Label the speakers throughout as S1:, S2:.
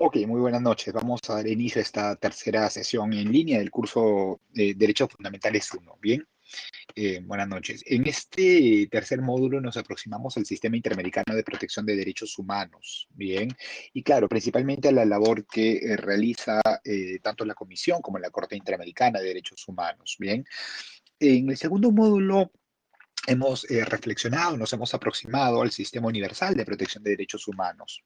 S1: Ok, muy buenas noches. Vamos a dar inicio a esta tercera sesión en línea del curso de Derechos Fundamentales 1. Bien, buenas noches. En este tercer módulo nos aproximamos al Sistema Interamericano de Protección de Derechos Humanos. Bien, y claro, principalmente a la labor que realiza tanto la Comisión como la Corte Interamericana de Derechos Humanos. Bien, en el segundo módulo hemos reflexionado, nos hemos aproximado al Sistema Universal de Protección de Derechos Humanos.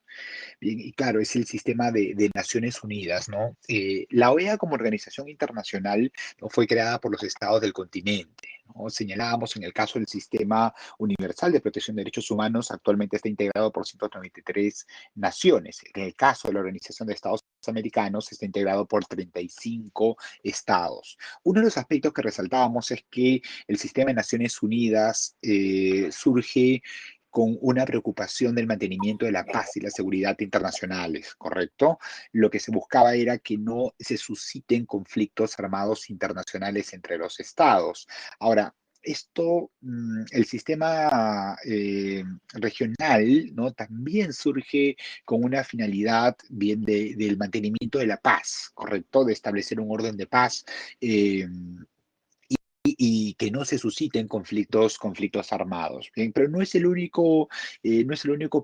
S1: Bien, y claro, es el sistema de Naciones Unidas, ¿no? La OEA como organización internacional, ¿no?, fue creada por los estados del continente, ¿no? Señalábamos en el caso del Sistema Universal de Protección de Derechos Humanos, actualmente está integrado por 193 naciones. En el caso de la Organización de Estados Americanos, está integrado por 35 estados. Uno de los aspectos que resaltábamos es que el sistema de Naciones Unidas surge con una preocupación del mantenimiento de la paz y la seguridad internacionales, ¿correcto? Lo que se buscaba era que no se susciten conflictos armados internacionales entre los estados. Ahora, esto, el sistema regional, ¿no?, también surge con una finalidad bien del mantenimiento de la paz, ¿correcto? De establecer un orden de paz. Y que no se susciten conflictos armados. Bien, pero no es el único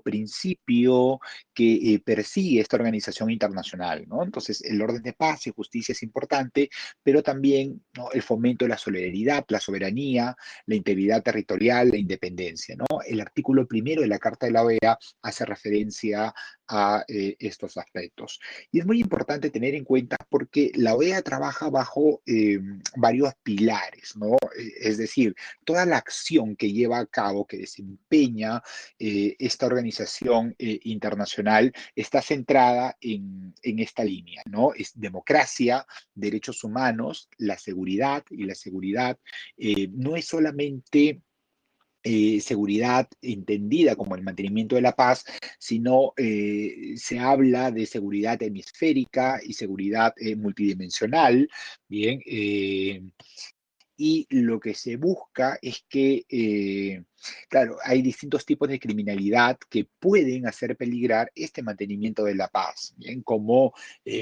S1: principio que persigue esta organización internacional, ¿no? Entonces, el orden de paz y justicia es importante, pero también, ¿no?, el fomento de la solidaridad, la soberanía, la integridad territorial, la independencia, ¿no? El artículo primero de la Carta de la OEA hace referencia a estos aspectos. Y es muy importante tener en cuenta porque la OEA trabaja bajo varios pilares, ¿no? Es decir, toda la acción que lleva a cabo, que desempeña esta organización internacional, está centrada en esta línea, ¿no? Es democracia, derechos humanos, la seguridad, y la seguridad no es solamente seguridad entendida como el mantenimiento de la paz, sino se habla de seguridad hemisférica y seguridad multidimensional, bien, y lo que se busca es que, claro, hay distintos tipos de criminalidad que pueden hacer peligrar este mantenimiento de la paz, bien, como,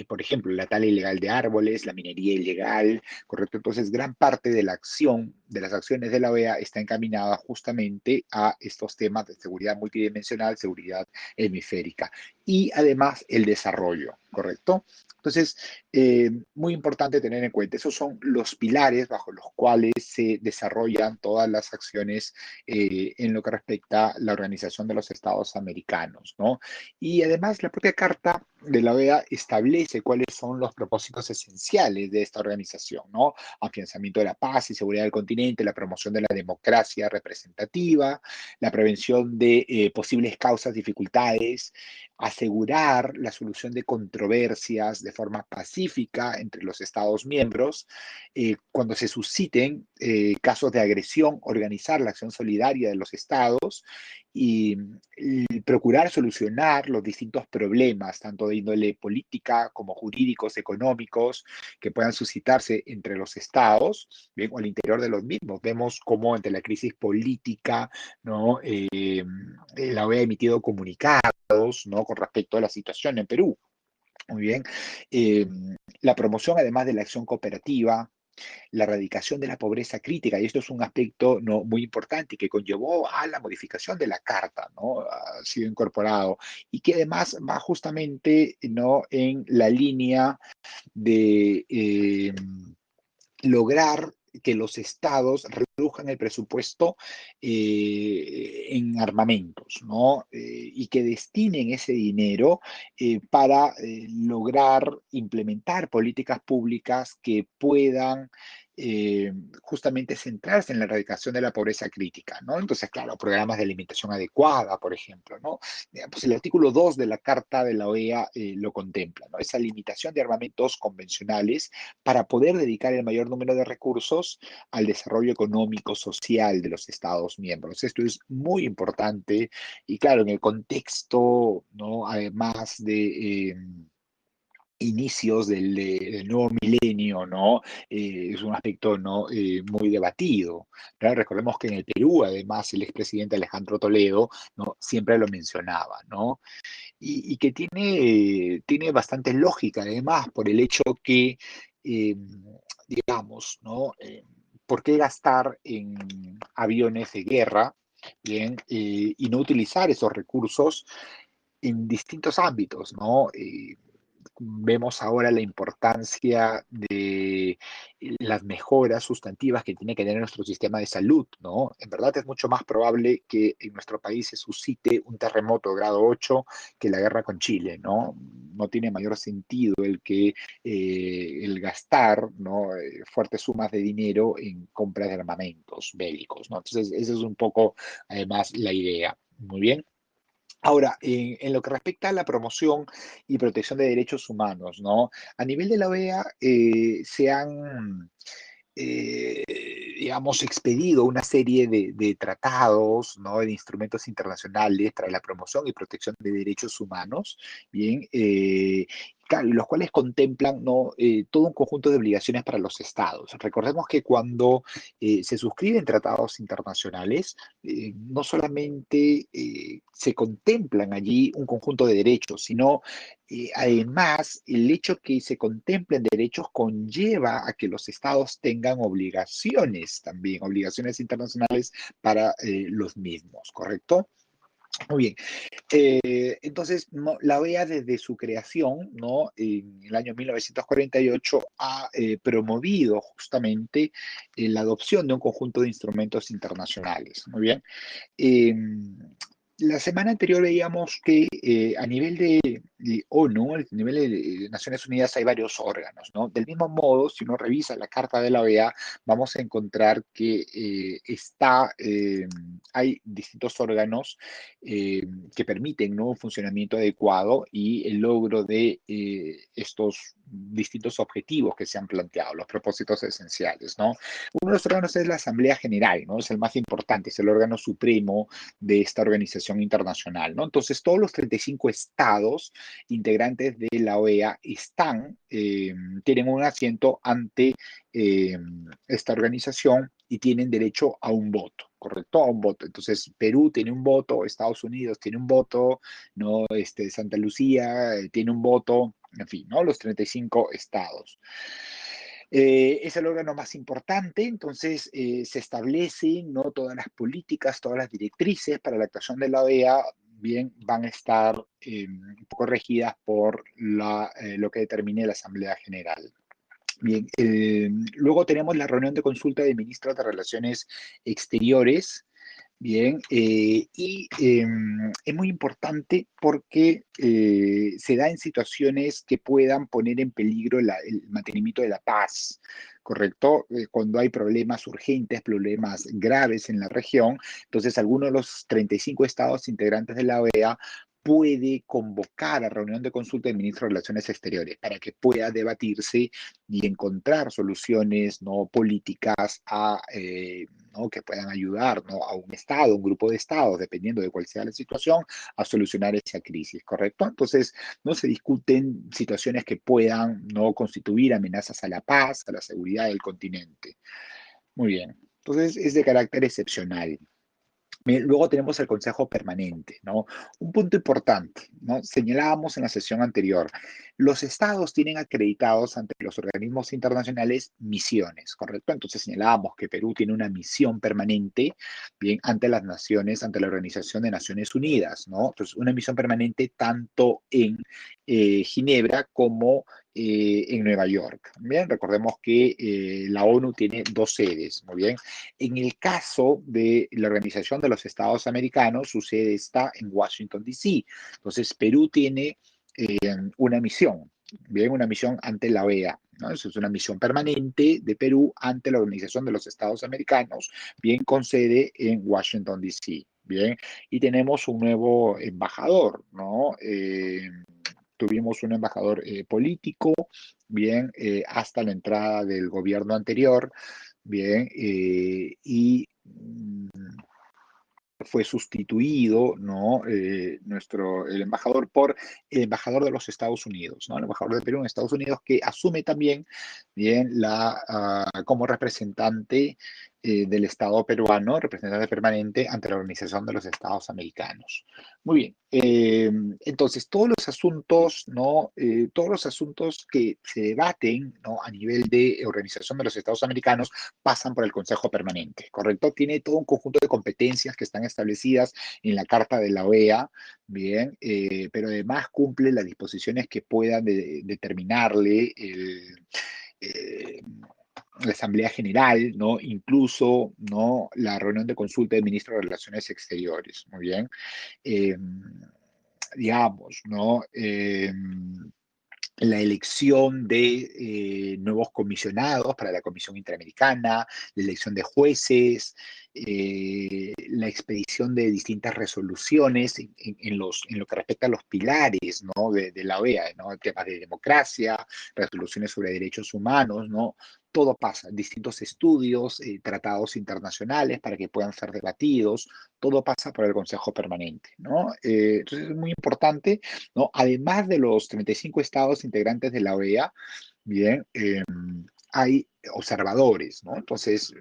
S1: por ejemplo, la tala ilegal de árboles, la minería ilegal, ¿correcto? Entonces, gran parte de la acción, de las acciones de la OEA está encaminada justamente a estos temas de seguridad multidimensional, seguridad hemisférica y además el desarrollo, ¿correcto? Entonces, muy importante tener en cuenta, esos son los pilares bajo los cuales se desarrollan todas las acciones en lo que respecta a la Organización de los Estados Americanos, ¿no? Y además, la propia Carta de la OEA establece cuáles son los propósitos esenciales de esta organización, ¿no? Afianzamiento de la paz y seguridad del continente, la promoción de la democracia representativa, la prevención de posibles causas, dificultades, asegurar la solución de controversias de forma pacífica entre los Estados miembros, cuando se susciten casos de agresión, organizar la acción solidaria de los Estados y procurar solucionar los distintos problemas, tanto de índole política como jurídicos, económicos, que puedan suscitarse entre los Estados, bien, o al interior de los mismos. Vemos cómo ante la crisis política, ¿no?, la OEA ha emitido comunicados, ¿no?, con respecto a la situación en Perú. Muy bien. Eh, la promoción, además de la acción cooperativa, la erradicación de la pobreza crítica, y esto es un aspecto, ¿no?, muy importante y que conllevó a la modificación de la Carta, ¿no? Ha sido incorporado y que además va justamente, ¿no?, en la línea de lograr que los estados reduzcan el presupuesto en armamentos, ¿no? Y que destinen ese dinero para lograr implementar políticas públicas que puedan justamente centrarse en la erradicación de la pobreza crítica, ¿no? Entonces, claro, programas de alimentación adecuada, por ejemplo, ¿no? Pues el artículo 2 de la Carta de la OEA lo contempla, ¿no? Esa limitación de armamentos convencionales para poder dedicar el mayor número de recursos al desarrollo económico, social de los Estados miembros. Esto es muy importante y claro, en el contexto, ¿no?, además de inicios del nuevo milenio, ¿no? Es un aspecto, ¿no? Muy debatido, ¿no? Recordemos que en el Perú, además, el expresidente Alejandro Toledo, ¿no? Siempre lo mencionaba, ¿no? Y que tiene bastante lógica, además, por el hecho que, eh, digamos, ¿no? ¿Por qué gastar en aviones de guerra, bien, y no utilizar esos recursos en distintos ámbitos, ¿no? Vemos ahora la importancia de las mejoras sustantivas que tiene que tener nuestro sistema de salud, ¿no? En verdad es mucho más probable que en nuestro país se suscite un terremoto grado 8 que la guerra con Chile, ¿no? No tiene mayor sentido el gastar, ¿no? Fuertes sumas de dinero en compras de armamentos bélicos, ¿no? Entonces, esa es un poco, además, la idea. Muy bien. Ahora, en lo que respecta a la promoción y protección de derechos humanos, ¿no? A nivel de la OEA se han, eh, digamos, expedido una serie de tratados, ¿no? De instrumentos internacionales para la promoción y protección de derechos humanos, bien, claro, y los cuales contemplan, ¿no? Todo un conjunto de obligaciones para los estados. Recordemos que cuando se suscriben tratados internacionales, no solamente se contemplan allí un conjunto de derechos, sino además, el hecho que se contemplen derechos conlleva a que los estados tengan obligaciones también, obligaciones internacionales para los mismos, ¿correcto? Muy bien. Entonces, no, la OEA desde su creación, ¿no? En el año 1948 ha promovido justamente la adopción de un conjunto de instrumentos internacionales. Muy bien. Eh, la semana anterior veíamos que a nivel de ONU, a nivel de Naciones Unidas, hay varios órganos, ¿no? Del mismo modo, si uno revisa la Carta de la OEA, vamos a encontrar que hay distintos órganos que permiten, ¿no? Un funcionamiento adecuado y el logro de estos distintos objetivos que se han planteado, los propósitos esenciales, ¿no? Uno de los órganos es la Asamblea General, ¿no? Es el más importante, es el órgano supremo de esta organización internacional, ¿no? Entonces, todos los 35 estados integrantes de la OEA tienen un asiento ante esta organización y tienen derecho a un voto, ¿correcto? A un voto. Entonces, Perú tiene un voto, Estados Unidos tiene un voto, ¿no? Santa Lucía tiene un voto, en fin, ¿no? Los 35 estados. Es el órgano más importante, entonces se establecen, ¿no? Todas las políticas, todas las directrices para la actuación de la OEA, bien, van a estar un poco regidas por lo que determine la Asamblea General. Bien, luego tenemos la reunión de consulta de ministros de Relaciones Exteriores. Bien, es muy importante porque se da en situaciones que puedan poner en peligro el mantenimiento de la paz, ¿correcto? Cuando hay problemas urgentes, problemas graves en la región, entonces algunos de los 35 estados integrantes de la OEA puede convocar a reunión de consulta del ministro de Relaciones Exteriores para que pueda debatirse y encontrar soluciones no políticas ¿no? Que puedan ayudar, ¿no? A un Estado, un grupo de Estados, dependiendo de cuál sea la situación, a solucionar esa crisis, ¿correcto? Entonces, no se discuten situaciones que puedan no constituir amenazas a la paz, a la seguridad del continente. Muy bien. Entonces, es de carácter excepcional. Luego tenemos el Consejo Permanente, ¿no? Un punto importante, ¿no? Señalábamos en la sesión anterior, los estados tienen acreditados ante los organismos internacionales misiones, ¿correcto? Entonces señalábamos que Perú tiene una misión permanente, bien, ante las naciones, ante la Organización de Naciones Unidas, ¿no? Entonces, una misión permanente tanto en Ginebra como en Nueva York. Bien, recordemos que la ONU tiene dos sedes, muy bien. En el caso de la Organización de los Estados Americanos, su sede está en Washington, D.C. Entonces, Perú tiene una misión, bien, una misión ante la OEA, ¿no? Eso es una misión permanente de Perú ante la Organización de los Estados Americanos, bien, con sede en Washington, D.C., bien, y tenemos un nuevo embajador, ¿no? Tuvimos un embajador político, bien, hasta la entrada del gobierno anterior, bien, y fue sustituido, ¿no? El embajador por el embajador de los Estados Unidos, ¿no? El embajador de Perú en Estados Unidos, que asume también, bien, como representante del Estado peruano, representante permanente ante la Organización de los Estados Americanos. Muy bien. Entonces, todos los asuntos, ¿no? Todos los asuntos que se debaten, ¿no? A nivel de Organización de los Estados Americanos pasan por el Consejo Permanente, ¿correcto? Tiene todo un conjunto de competencias que están establecidas en la Carta de la OEA, bien, pero además cumple las disposiciones que puedan determinarle eh, la Asamblea General, ¿no? Incluso, ¿no? La reunión de consulta del ministro de Relaciones Exteriores, muy bien. Eh, digamos, ¿no? La elección de nuevos comisionados para la Comisión Interamericana, la elección de jueces, la expedición de distintas resoluciones en lo que respecta a los pilares, ¿no? de la OEA, ¿no? Temas de democracia, resoluciones sobre derechos humanos, ¿no? Todo pasa, distintos estudios, tratados internacionales para que puedan ser debatidos, todo pasa por el Consejo Permanente, ¿no? Entonces es muy importante, ¿no? Además de los 35 estados integrantes de la OEA, bien, hay observadores, ¿no? Entonces,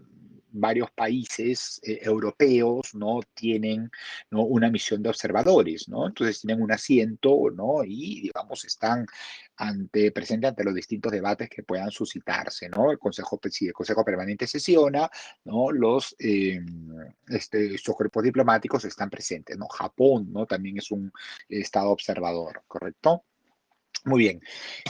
S1: varios países europeos, ¿no? Tienen, ¿no? Una misión de observadores, ¿no? Entonces tienen un asiento, ¿no? Y, digamos, están presentes ante los distintos debates que puedan suscitarse, ¿no? Si el Consejo Permanente sesiona, ¿no? Estos cuerpos diplomáticos están presentes, ¿no? Japón, ¿no? También es un estado observador, ¿correcto? Muy bien.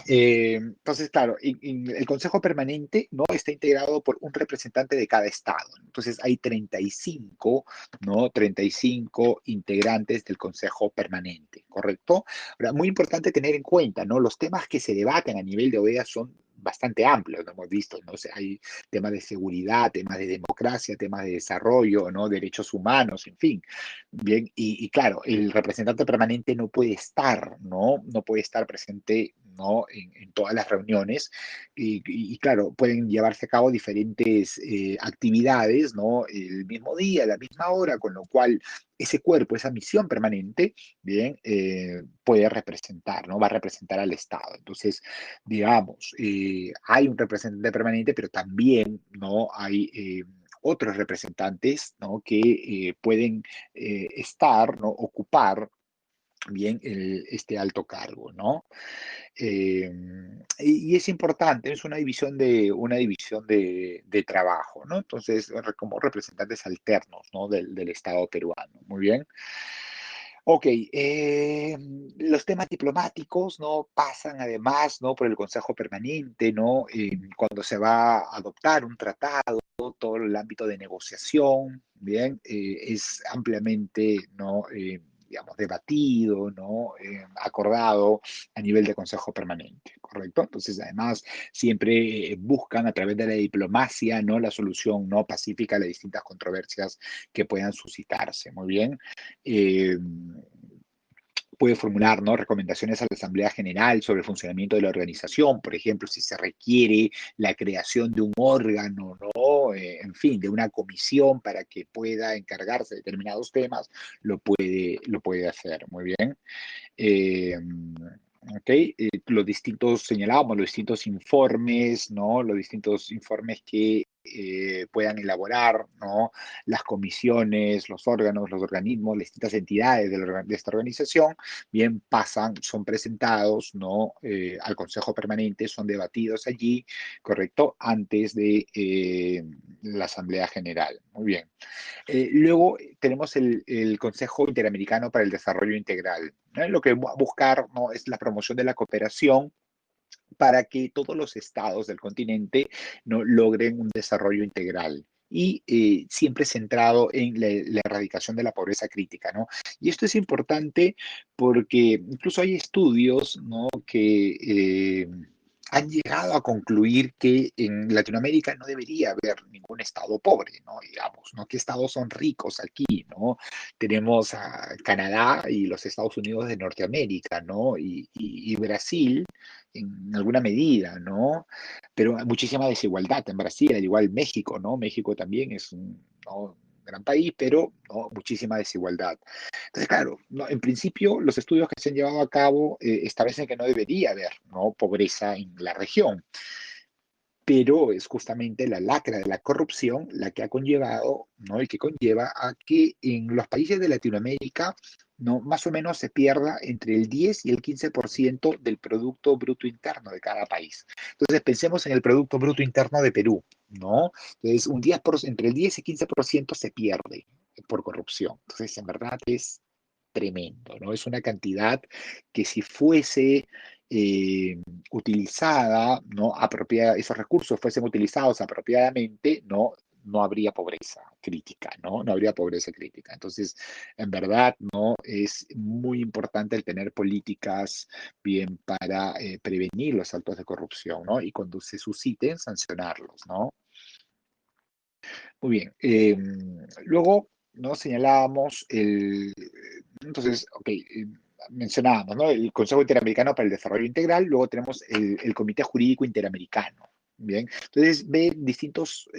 S1: Entonces, claro, el Consejo Permanente, ¿no? Está integrado por un representante de cada estado. Entonces, hay 35, ¿no? 35 integrantes del Consejo Permanente, ¿correcto? Ahora, muy importante tener en cuenta, ¿no? Los temas que se debaten a nivel de OEA son bastante amplios, lo hemos visto, ¿no? O sea, hay temas de seguridad, temas de democracia, temas de desarrollo, ¿no? Derechos humanos, en fin. Bien, y claro, el representante permanente no puede estar, ¿no? No puede estar presente, ¿no? En todas las reuniones. Claro, pueden llevarse a cabo diferentes actividades, ¿no? El mismo día, a la misma hora, con lo cual ese cuerpo, esa misión permanente, bien, puede representar, ¿no? Va a representar al Estado. Entonces, digamos, hay un representante permanente, pero también, ¿no? Hay otros representantes, ¿no? Que pueden estar, ¿no? Ocupar bien este alto cargo, ¿no? Eh, y es importante, es una división de trabajo, ¿no? Entonces, como representantes alternos, ¿no? Del Estado peruano. Muy bien. Ok, los temas diplomáticos, ¿no? Pasan además, ¿no? Por el Consejo Permanente, ¿no? Cuando se va a adoptar un tratado, todo el ámbito de negociación, ¿bien? Es ampliamente, ¿no? Digamos, debatido, ¿no? Acordado a nivel de Consejo Permanente, ¿correcto? Entonces, además, siempre buscan a través de la diplomacia, ¿no? La solución, ¿no? Pacífica a las distintas controversias que puedan suscitarse, muy bien. Eh, puede formular, ¿no? Recomendaciones a la Asamblea General sobre el funcionamiento de la organización, por ejemplo, si se requiere la creación de un órgano, ¿no? En fin, de una comisión para que pueda encargarse de determinados temas, lo puede hacer. Muy bien. Eh, ok, los distintos, señalábamos, los distintos informes, ¿no? Los distintos informes que puedan elaborar, ¿no? Las comisiones, los órganos, los organismos, las distintas entidades de esta organización, bien pasan, son presentados, ¿no? Al Consejo Permanente, son debatidos allí, ¿correcto? Antes de la Asamblea General. Muy bien. Luego tenemos el Consejo Interamericano para el Desarrollo Integral, ¿no? Lo que va a buscar, ¿no? Es la promoción de la cooperación para que todos los estados del continente, ¿no? Logren un desarrollo integral y siempre centrado en la erradicación de la pobreza crítica, ¿no? Y esto es importante porque incluso hay estudios, ¿no? Que han llegado a concluir que en Latinoamérica no debería haber ningún estado pobre, ¿no? Digamos, ¿no? ¿Qué estados son ricos aquí, ¿no? Tenemos a Canadá y los Estados Unidos de Norteamérica, ¿no? Y Brasil en alguna medida, ¿no? Pero hay muchísima desigualdad en Brasil, al igual México, ¿no? México también es ¿no? gran país, pero ¿no? Muchísima desigualdad. Entonces, claro, ¿no? En principio los estudios que se han llevado a cabo establecen que no debería haber, ¿no? pobreza en la región, pero es justamente la lacra de la corrupción la que ha conllevado, ¿no? y que conlleva a que en los países de Latinoamérica, ¿no? más o menos se pierda entre el 10 y el 15% del Producto Bruto Interno de cada país. Entonces pensemos en el Producto Bruto Interno de Perú, ¿no? Entonces entre el 10 y 15% se pierde por corrupción. Entonces en verdad es tremendo, ¿no? Es una cantidad que si fuese eh, utilizada, ¿no? Esos recursos fuesen utilizados apropiadamente, ¿no? No habría pobreza crítica, ¿no? No habría pobreza crítica. Entonces, en verdad, ¿no? Es muy importante el tener políticas bien para prevenir los actos de corrupción, ¿no? Y cuando se susciten, sancionarlos, ¿no? Muy bien. Luego, ¿no? Señalábamos entonces, ok, mencionábamos, ¿no? El Consejo Interamericano para el Desarrollo Integral, luego tenemos el Comité Jurídico Interamericano. Bien, entonces ve distintos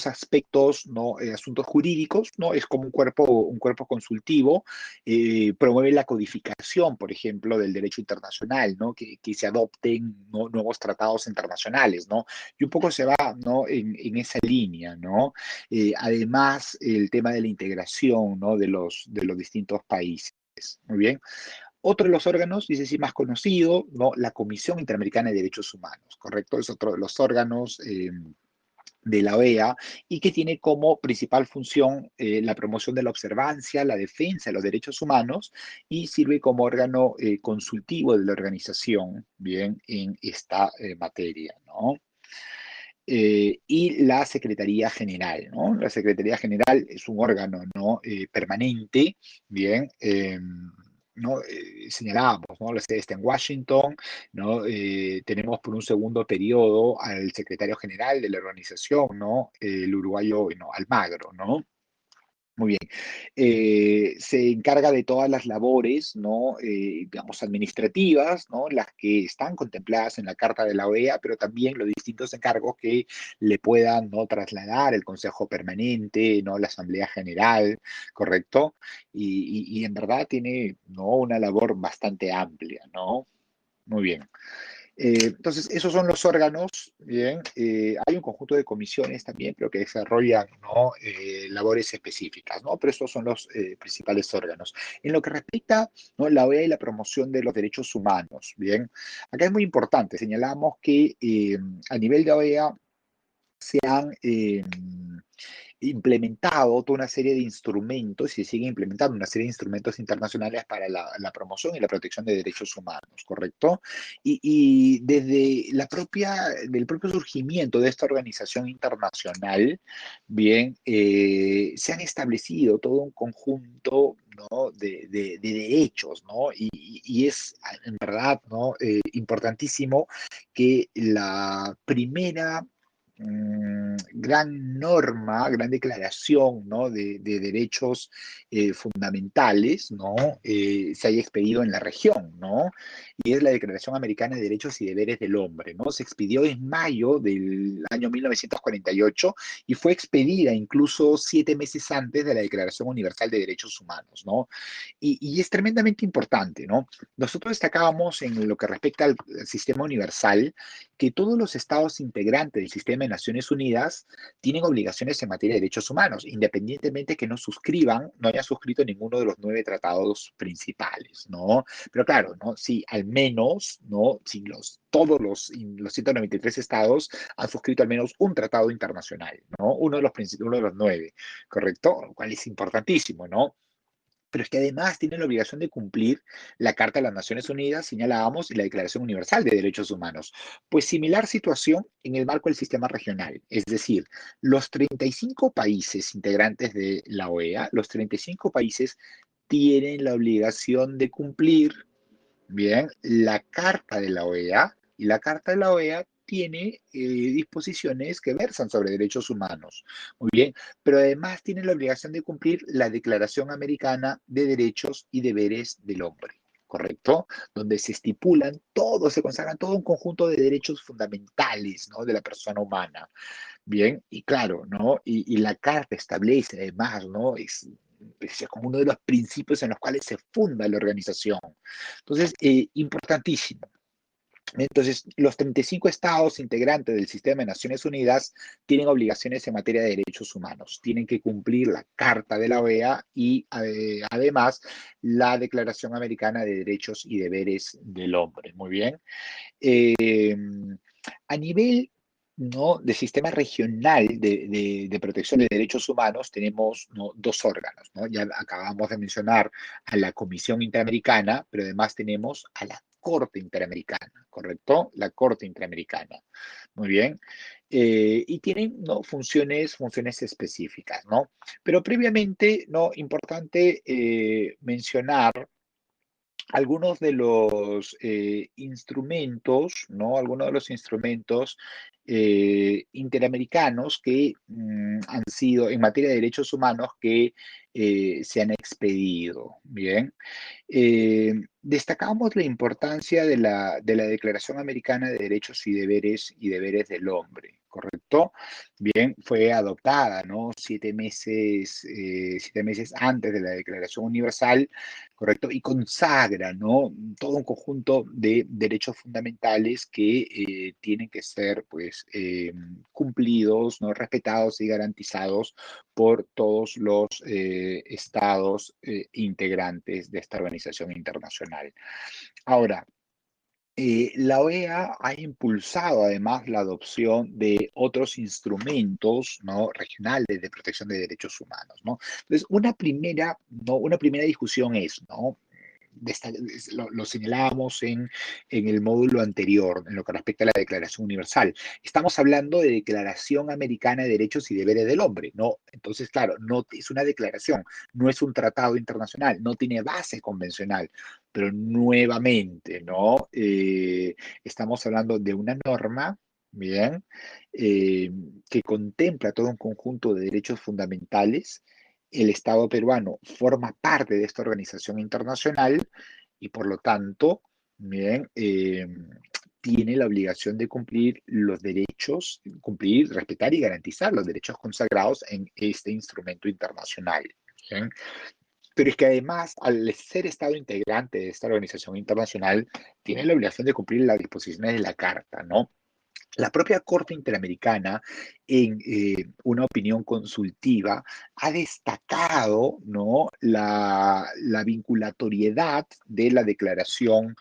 S1: aspectos, ¿no? Asuntos jurídicos, ¿no? Es como un cuerpo consultivo, promueve la codificación, por ejemplo, del derecho internacional, ¿no? Que se adopten, ¿no? nuevos tratados internacionales, ¿no? Y un poco se va, ¿no? en esa línea, ¿no? Además, el tema de la integración, ¿no? de los distintos países. Muy bien. Otro de los órganos, dice sí, más conocido, ¿no? La Comisión Interamericana de Derechos Humanos, ¿correcto? Es otro de los órganos de la OEA y que tiene como principal función la promoción de la observancia, la defensa de los derechos humanos y sirve como órgano consultivo de la organización, bien, en esta materia, ¿no? Y la Secretaría General, ¿no? La Secretaría General es un órgano, ¿no? permanente, bien, ¿no? Señalábamos, ¿no? La sede está en Washington, ¿no? Tenemos por un segundo periodo al secretario general de la organización, ¿no? El uruguayo, bueno, Almagro, ¿no? Muy bien. Se encarga de todas las labores, ¿no? digamos, administrativas, ¿no? Las que están contempladas en la Carta de la OEA, pero también los distintos encargos que le puedan, ¿no? trasladar el Consejo Permanente, ¿no? La Asamblea General, ¿correcto? Y en verdad tiene, ¿no? una labor bastante amplia, ¿no? Muy bien. Entonces, esos son los órganos, bien. Hay un conjunto de comisiones también, pero que desarrollan, ¿no? labores específicas, ¿no? Pero estos son los principales órganos. En lo que respecta, ¿no? la OEA y la promoción de los derechos humanos, bien. Acá es muy importante, señalamos que a nivel de OEA se han implementado toda una serie de instrumentos y se sigue implementando una serie de instrumentos internacionales para la promoción y la protección de derechos humanos, ¿correcto? Y desde del propio surgimiento de esta organización internacional, bien, se han establecido todo un conjunto, ¿no? de derechos, ¿no? Y es en verdad, ¿no? Importantísimo que la primera gran norma, gran declaración, ¿no? de derechos fundamentales, ¿no? se haya expedido en la región, ¿no? Y es la Declaración Americana de Derechos y Deberes del Hombre, ¿no? Se expidió en mayo del año 1948 y fue expedida incluso 7 meses antes de la Declaración Universal de Derechos Humanos, ¿no? Y es tremendamente importante, ¿no? Nosotros destacábamos en lo que respecta al sistema universal que todos los estados integrantes del sistema de Naciones Unidas tienen obligaciones en materia de derechos humanos, independientemente que no hayan suscrito ninguno de los 9 tratados principales, ¿no? Pero claro, ¿no? Si al menos, ¿no? Si todos los 193 estados han suscrito al menos un tratado internacional, ¿no? Uno de los 9, ¿correcto? Lo cual es importantísimo, ¿no? Pero es que además tienen la obligación de cumplir la Carta de las Naciones Unidas, señalábamos, y la Declaración Universal de Derechos Humanos. Pues similar situación en el marco del sistema regional, es decir, los 35 países integrantes de la OEA, los 35 países tienen la obligación de cumplir, bien, la Carta de la OEA, y la Carta de la OEA tiene disposiciones que versan sobre derechos humanos. Muy bien, pero además tiene la obligación de cumplir la Declaración Americana de Derechos y Deberes del Hombre. ¿correcto? Donde se estipulan todo, se consagran todo un conjunto de derechos fundamentales, ¿no? De la persona humana. Bien, y claro, ¿no? Y la Carta establece además, ¿no? Es como uno de los principios en los cuales se funda la organización. Entonces, importantísimo. Entonces, los 35 estados integrantes del sistema de Naciones Unidas tienen obligaciones en materia de derechos humanos. Tienen que cumplir la Carta de la OEA y además la Declaración Americana de Derechos y Deberes del Hombre. Muy bien. Eh, a nivel, ¿no?, de sistema regional de protección de derechos humanos, tenemos, ¿no?, dos órganos, ¿no? Ya acabamos de mencionar a la Comisión Interamericana, pero además tenemos a la Corte Interamericana, ¿correcto? La Corte Interamericana. Muy bien. Y tienen, ¿no?, funciones específicas, ¿no? Pero previamente, ¿no?, importante mencionar algunos de los instrumentos, ¿no? Algunos de los instrumentos interamericanos que han sido en materia de derechos humanos que se han expedido. Bien. Destacamos la importancia de la Declaración Americana de Derechos y Deberes del Hombre, ¿correcto? Bien, fue adoptada, ¿no? 7 meses antes de la Declaración Universal, ¿correcto? Y consagra, ¿no?, todo un conjunto de derechos fundamentales que tienen que ser, pues, cumplidos, ¿no?, respetados y garantizados por todos los estados integrantes de esta organización internacional. Ahora, la OEA ha impulsado además la adopción de otros instrumentos, ¿no?, regionales de protección de derechos humanos, ¿no? Entonces, una primera discusión es, ¿no? Lo señalábamos en el módulo anterior, en lo que respecta a la Declaración Universal. Estamos hablando de Declaración Americana de Derechos y Deberes del Hombre, ¿no? Entonces, claro, no es una declaración, no es un tratado internacional, no tiene base convencional, pero nuevamente, ¿no? Estamos hablando de una norma, bien, eh, que contempla todo un conjunto de derechos fundamentales. El Estado peruano forma parte de esta organización internacional y por lo tanto, bien, tiene la obligación de cumplir los derechos, cumplir, respetar y garantizar los derechos consagrados en este instrumento internacional. Bien. Pero es que además, al ser Estado integrante de esta organización internacional, tiene la obligación de cumplir las disposiciones de la Carta, ¿no? La propia Corte Interamericana, en una opinión consultiva, ha destacado, ¿no?, la vinculatoriedad de la Declaración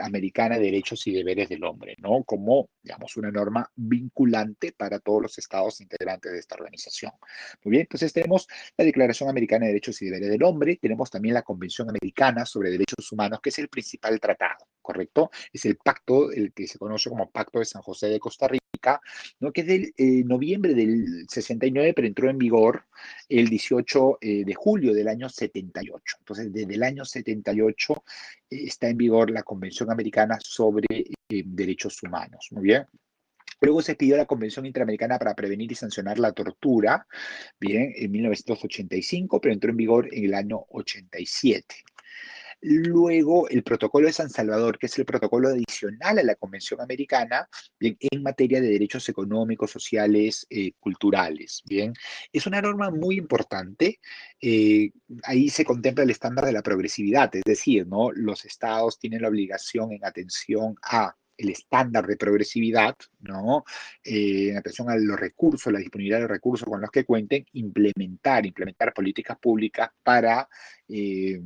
S1: Americana de Derechos y Deberes del Hombre, ¿no?, como, digamos, una norma vinculante para todos los estados integrantes de esta organización. Muy bien, entonces tenemos la Declaración Americana de Derechos y Deberes del Hombre, tenemos también la Convención Americana sobre Derechos Humanos, que es el principal tratado, ¿correcto? Es el pacto, el que se conoce como Pacto de San José de Costa Rica, ¿no?, que es del noviembre del 69, pero entró en vigor el 18 de julio del año 78. Entonces, desde el año 78 está en vigor la Convención Americana sobre Derechos Humanos. Muy bien. Luego se pidió la Convención Interamericana para prevenir y sancionar la tortura, bien, en 1985, pero entró en vigor en el año 87. Luego, el Protocolo de San Salvador, que es el protocolo adicional a la Convención Americana, bien, en materia de derechos económicos, sociales, culturales. Bien, es una norma muy importante. eh, Ahí se contempla el estándar de la progresividad, es decir, ¿no?, los estados tienen la obligación en atención a el estándar de progresividad, ¿no?, en atención a los recursos, la disponibilidad de recursos con los que cuenten, implementar políticas públicas para eh,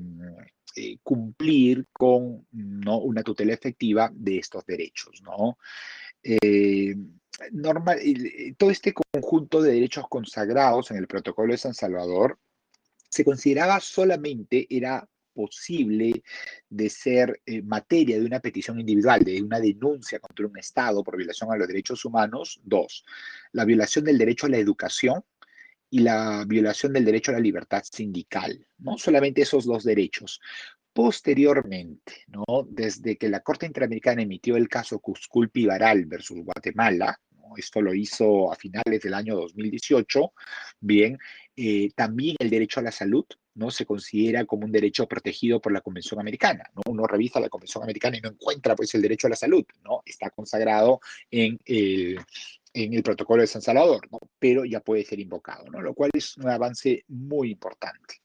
S1: cumplir con, ¿no?, una tutela efectiva de estos derechos, ¿no? Eh, Todo este conjunto de derechos consagrados en el Protocolo de San Salvador se consideraba solamente era posible de ser materia de una petición individual, de una denuncia contra un Estado por violación a los derechos humanos. Dos, la violación del derecho a la educación y la violación del derecho a la libertad sindical, ¿no? Solamente esos dos derechos. Posteriormente, ¿no?, desde que la Corte Interamericana emitió el caso Cusculpi-Varal versus Guatemala, ¿no?, esto lo hizo a finales del año 2018, bien, También el derecho a la salud, ¿no? Se considera como un derecho protegido por la Convención Americana, ¿no? Uno revisa la Convención Americana y no encuentra, pues, el derecho a la salud, ¿no? Está consagrado en el Protocolo de San Salvador, ¿no? Pero ya puede ser invocado, ¿no? Lo cual es un avance muy importante.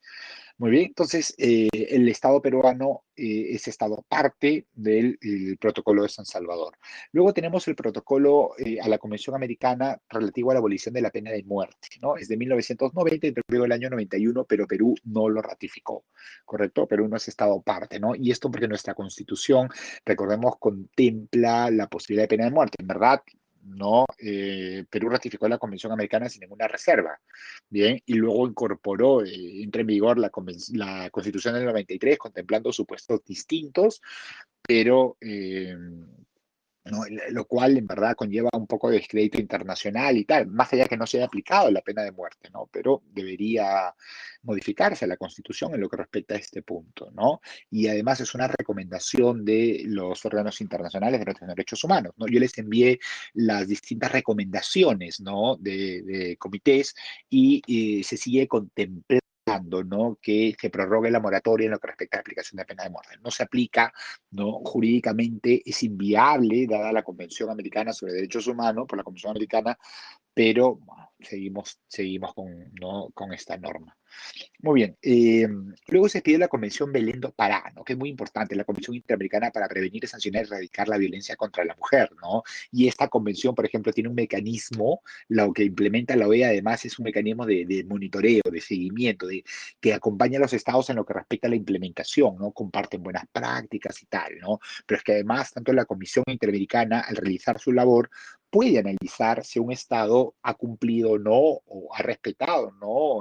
S1: Muy bien, entonces el Estado peruano es Estado parte del Protocolo de San Salvador. Luego tenemos el protocolo a la Convención Americana relativo a la abolición de la pena de muerte, ¿no? Es de 1990, entró en vigor el año 91, pero Perú no lo ratificó, ¿correcto? Perú no es Estado parte, ¿no? Y esto porque nuestra Constitución, recordemos, contempla la posibilidad de pena de muerte. En verdad, no, Perú ratificó la Convención Americana sin ninguna reserva. Bien, y luego incorporó, entra en vigor la Constitución del 93, contemplando supuestos distintos, pero ¿no? Lo cual en verdad conlleva un poco de descrédito internacional y tal, más allá que no se haya aplicado la pena de muerte, ¿no? Pero debería modificarse la Constitución en lo que respecta a este punto, ¿no? Y además es una recomendación de los órganos internacionales de los derechos humanos, ¿no? Yo les envié las distintas recomendaciones, ¿no? De comités y se sigue contemplando, ¿no? Que se prorrogue la moratoria en lo que respecta a la aplicación de pena de muerte. No se aplica, ¿no? Jurídicamente es inviable, dada la Convención Americana sobre Derechos Humanos, por la Convención Americana, pero bueno, seguimos con, ¿no? con esta norma. Muy bien. Luego se pide la Convención Belén do Pará, ¿no? Que es muy importante, la Convención Interamericana para prevenir, sancionar y erradicar la violencia contra la mujer, ¿no? Y esta convención, por ejemplo, tiene un mecanismo, lo que implementa la OEA además es un mecanismo de monitoreo, de seguimiento, que acompaña a los estados en lo que respecta a la implementación, ¿no? Comparten buenas prácticas y tal, ¿no? Pero es que además, tanto la Comisión Interamericana, al realizar su labor, puede analizar si un Estado ha cumplido o no, o ha respetado no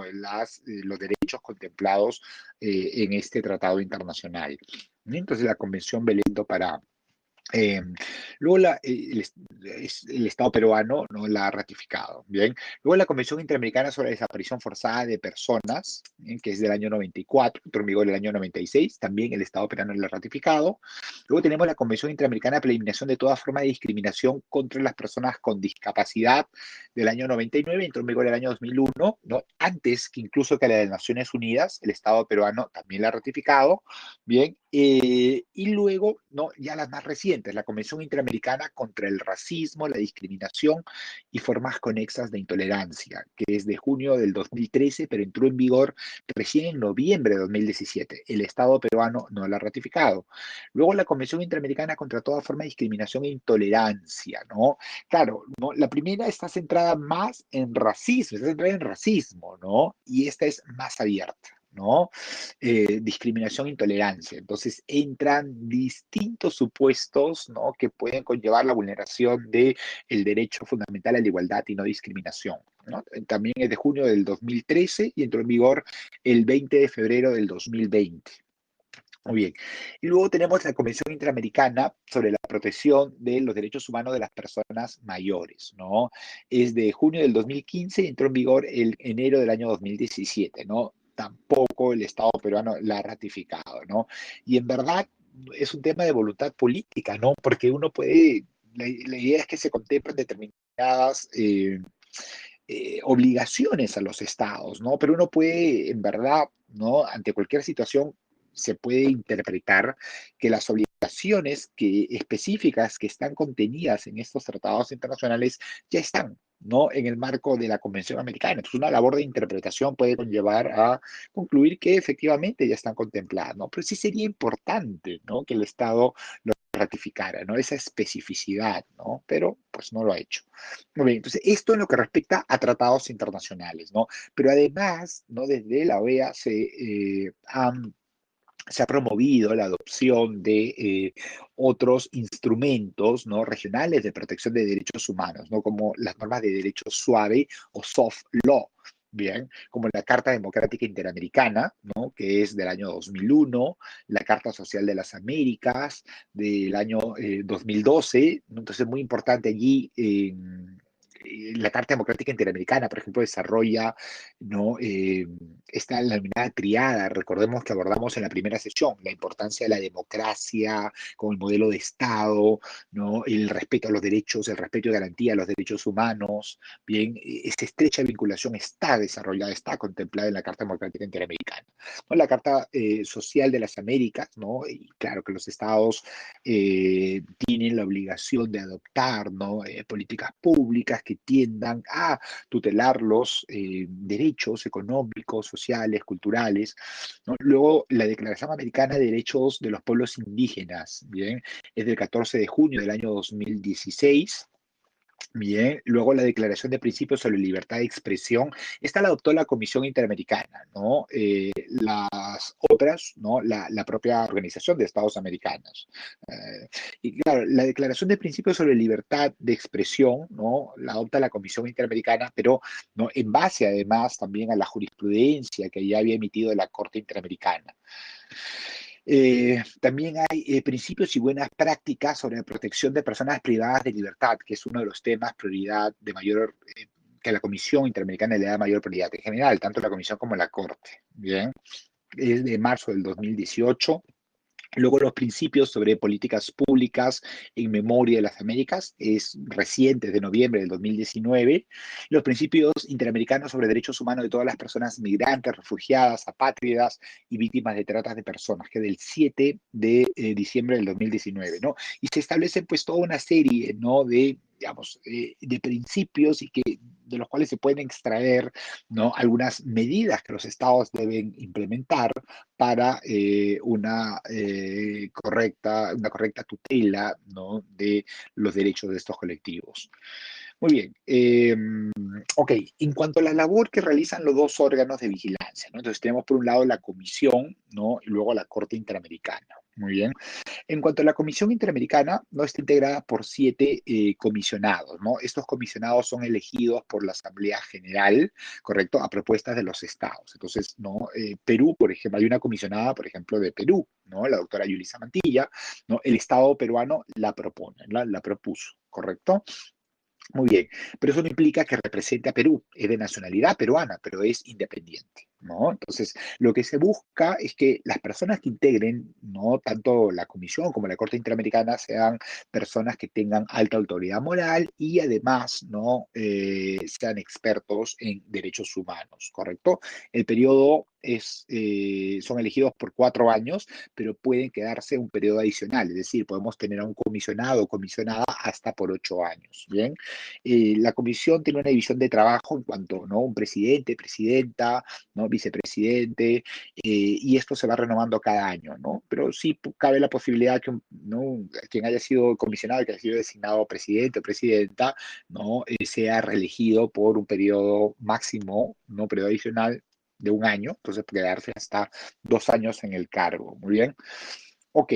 S1: los derechos contemplados en este tratado internacional. Entonces, la Convención Belén do Pará. Eh, Luego el Estado peruano no la ha ratificado. Bien. Luego la Convención Interamericana sobre la Desaparición Forzada de Personas, bien, que es del año 94, entró en vigor el año 96, también el Estado peruano la ha ratificado. Luego tenemos la Convención Interamericana para la Eliminación de toda forma de discriminación contra las personas con discapacidad del año 99, entró en vigor el año 2001, ¿no? Antes que incluso que la de Naciones Unidas, el Estado peruano también la ha ratificado. Bien, y luego, ¿no? Ya las más recientes, la Convención Interamericana contra el Racismo, la Discriminación y Formas Conexas de Intolerancia, que es de junio del 2013, pero entró en vigor recién en noviembre de 2017. El Estado peruano no la ha ratificado. Luego la Convención Interamericana contra toda forma de discriminación e intolerancia, ¿no? Claro, ¿no? La primera está centrada más en racismo, está centrada en racismo, ¿no? Y esta es más abierta, ¿no? Discriminación e intolerancia. Entonces entran distintos supuestos, ¿no? Que pueden conllevar la vulneración del derecho fundamental a la igualdad y no discriminación, ¿no? También es de junio del 2013 y entró en vigor el 20 de febrero del 2020. Muy bien. Y luego tenemos la Convención Interamericana sobre la protección de los derechos humanos de las personas mayores, ¿no? Es de junio del 2015 y entró en vigor el enero del año 2017, ¿no? Tampoco el Estado peruano la ha ratificado, ¿no? Y en verdad es un tema de voluntad política, ¿no? Porque uno puede, la idea es que se contemplen determinadas obligaciones a los estados, ¿no? Pero uno puede, en verdad, ¿no? Ante cualquier situación se puede interpretar que las obligaciones específicas que están contenidas en estos tratados internacionales ya están, ¿no? En el marco de la Convención Americana. Entonces, una labor de interpretación puede conllevar a concluir que efectivamente ya están contempladas, ¿no? Pero sí sería importante, ¿no? Que el Estado lo ratificara, ¿no? Esa especificidad, ¿no? Pero pues no lo ha hecho. Muy bien, entonces esto en lo que respecta a tratados internacionales, ¿no? Pero además, ¿no? Desde la OEA se ha promovido la adopción de otros instrumentos, ¿no? Regionales de protección de derechos humanos, ¿no? Como las normas de derecho suave o soft law. Bien, como la Carta Democrática Interamericana, ¿no? Que es del año 2001, la Carta Social de las Américas del año 2012, ¿no? Entonces es muy importante allí la Carta Democrática Interamericana, por ejemplo, desarrolla, ¿no? Esta denominada triada. Recordemos que abordamos en la primera sesión la importancia de la democracia como el modelo de Estado, ¿no? El respeto a los derechos, el respeto y garantía a los derechos humanos. Bien, esta estrecha vinculación está desarrollada, está contemplada en la Carta Democrática Interamericana, ¿no? La Carta Social de las Américas, ¿no? Y claro que los estados tienen la obligación de adoptar, ¿no? Políticas públicas que tiendan a tutelar los derechos económicos, sociales, culturales, ¿no? Luego, la Declaración Americana de Derechos de los Pueblos Indígenas, ¿bien? Es del 14 de junio del año 2016. Bien, luego la Declaración de Principios sobre Libertad de Expresión, esta la adoptó la Comisión Interamericana, ¿no? Las otras, ¿no? La propia Organización de Estados Americanos. Y claro, la Declaración de Principios sobre Libertad de Expresión, ¿no? La adopta la Comisión Interamericana, pero, ¿no? En base además también a la jurisprudencia que ya había emitido la Corte Interamericana. También hay principios y buenas prácticas sobre la protección de personas privadas de libertad, que es uno de los temas prioridad de mayor, que a la Comisión Interamericana le da mayor prioridad en general, tanto la Comisión como la Corte. Bien, es de marzo del 2018. Luego los principios sobre políticas públicas en memoria de las Américas es reciente, de noviembre del 2019. Los principios interamericanos sobre derechos humanos de todas las personas migrantes, refugiadas, apátridas y víctimas de trata de personas, que es del 7 de diciembre del 2019, ¿no? Y se establece pues toda una serie, ¿no? De, digamos, de principios y que de los cuales se pueden extraer, ¿no? Algunas medidas que los estados deben implementar para una correcta tutela, ¿no? De los derechos de estos colectivos. Muy bien. Ok, en cuanto a la labor que realizan los dos órganos de vigilancia, ¿no? Entonces tenemos por un lado la Comisión, ¿no? Y luego la Corte Interamericana. Muy bien. En cuanto a la Comisión Interamericana, no está integrada por 7 comisionados, ¿no? Estos comisionados son elegidos por la Asamblea General, ¿correcto? A propuestas de los estados. Entonces, ¿no? Perú, por ejemplo, hay una comisionada, por ejemplo, de Perú, ¿no? La doctora Yulisa Mantilla, ¿no? El Estado peruano la propone, la propuso, ¿correcto? Muy bien, pero eso no implica que represente a Perú, es de nacionalidad peruana, pero es independiente, ¿no? Entonces, lo que se busca es que las personas que integren, ¿no? Tanto la Comisión como la Corte Interamericana sean personas que tengan alta autoridad moral y además, ¿no? Sean expertos en derechos humanos, ¿correcto? El periodo son elegidos por 4 años, pero pueden quedarse un periodo adicional, es decir, podemos tener a un comisionado o comisionada hasta por 8 años, ¿bien? La comisión tiene una división de trabajo en cuanto, ¿no? Un presidente, presidenta, ¿no? Vicepresidente, y esto se va renovando cada año, ¿no? Pero sí cabe la posibilidad que ¿no? Quien haya sido comisionado, que haya sido designado presidente o presidenta, ¿no? Sea reelegido por un periodo máximo, ¿no? Periodo adicional de un año, entonces quedarse hasta 2 años en el cargo, muy bien. Ok,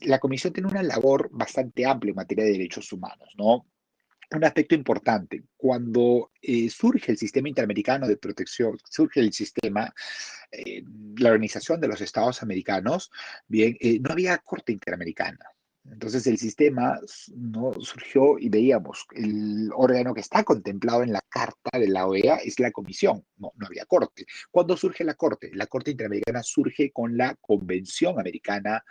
S1: la comisión tiene una labor bastante amplia en materia de derechos humanos, ¿no? Un aspecto importante, cuando surge el sistema interamericano de protección, surge el sistema, eh, la Organización de los Estados Americanos, bien, no había Corte Interamericana. Entonces el sistema, no surgió y veíamos, el órgano que está contemplado en la Carta de la OEA es la Comisión, no había Corte. ¿Cuándo surge la Corte? La Corte Interamericana surge con la Convención Americana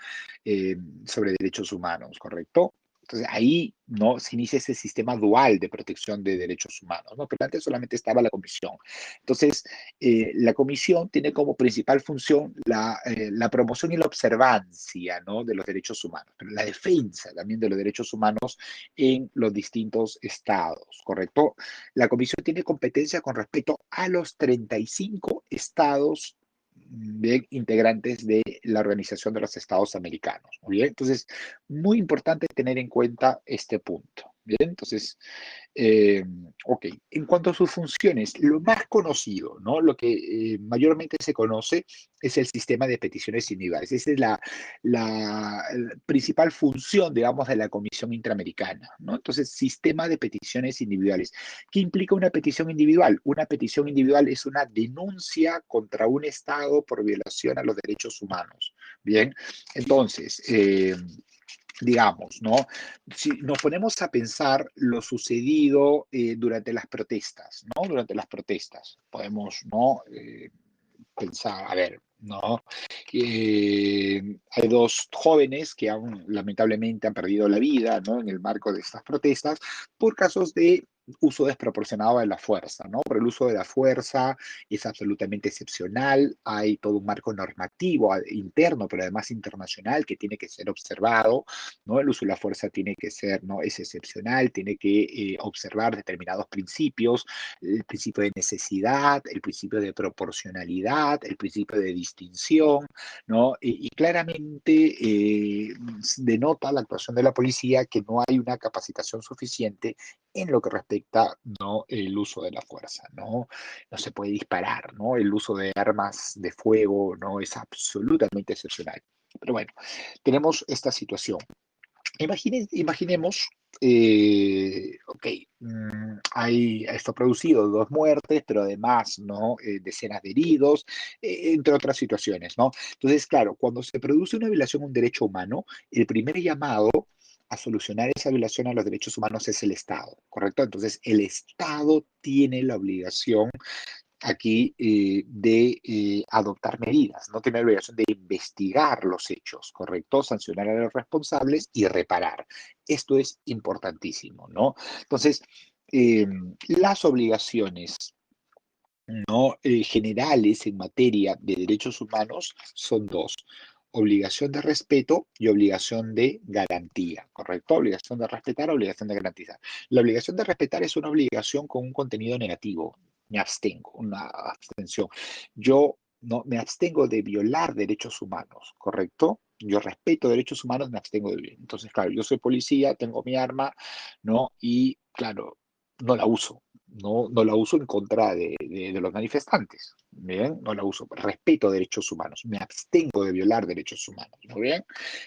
S1: eh, sobre Derechos Humanos, ¿correcto? Entonces ahí no se inicia ese sistema dual de protección de derechos humanos, ¿no? Pero antes solamente estaba la comisión. Entonces, la comisión tiene como principal función la promoción y la observancia, ¿no? De los derechos humanos, pero la defensa también de los derechos humanos en los distintos estados, ¿correcto? La comisión tiene competencia con respecto a los 35 estados de integrantes de la Organización de los Estados Americanos. Muy bien, entonces, muy importante tener en cuenta este punto. Bien, entonces, eh, ok, en cuanto a sus funciones, lo más conocido, ¿no? Lo que mayormente se conoce es el sistema de peticiones individuales. Esa es la principal función, digamos, de la Comisión Interamericana, ¿no? Entonces, sistema de peticiones individuales. ¿Qué implica una petición individual? Una petición individual es una denuncia contra un Estado por violación a los derechos humanos. Bien, entonces, digamos, ¿no? Si nos ponemos a pensar lo sucedido durante las protestas, ¿no? Durante las protestas, podemos, ¿no? Pensar, a ver, ¿no? Hay dos jóvenes que lamentablemente han perdido la vida, ¿no? En el marco de estas protestas por casos de uso desproporcionado de la fuerza, ¿no? Pero el uso de la fuerza es absolutamente excepcional, hay todo un marco normativo interno, pero además internacional que tiene que ser observado, ¿no? El uso de la fuerza tiene que ser, ¿no? Es excepcional, tiene que observar determinados principios, el principio de necesidad, el principio de proporcionalidad, el principio de distinción, ¿no? Y claramente denota la actuación de la policía que no hay una capacitación suficiente en lo que respecta, ¿no? El uso de la fuerza, ¿no? No se puede disparar, ¿no? El uso de armas de fuego, ¿no? Es absolutamente excepcional. Pero bueno, tenemos esta situación. Imaginemos, ok, esto ha producido dos muertes, pero además, ¿no? Decenas de heridos, entre otras situaciones, ¿no? Entonces, claro, cuando se produce una violación a un derecho humano, el primer llamado a solucionar esa violación a los derechos humanos es el Estado, ¿correcto? Entonces, el Estado tiene la obligación aquí de adoptar medidas, no tiene la obligación de investigar los hechos, ¿correcto? Sancionar a los responsables y reparar. Esto es importantísimo, ¿no? Entonces, las obligaciones, ¿no? Generales en materia de derechos humanos son dos. Obligación de respeto y obligación de garantía, ¿correcto? Obligación de respetar, obligación de garantizar. La obligación de respetar es una obligación con un contenido negativo. Me abstengo, una abstención. Yo no me abstengo de violar derechos humanos, ¿correcto? Yo respeto derechos humanos, me abstengo de violar. Entonces, claro, yo soy policía, tengo mi arma, ¿no? Y, claro, no la uso. No la uso en contra de los manifestantes. Bien, no la uso. Respeto derechos humanos. Me abstengo de violar derechos humanos. Muy bien.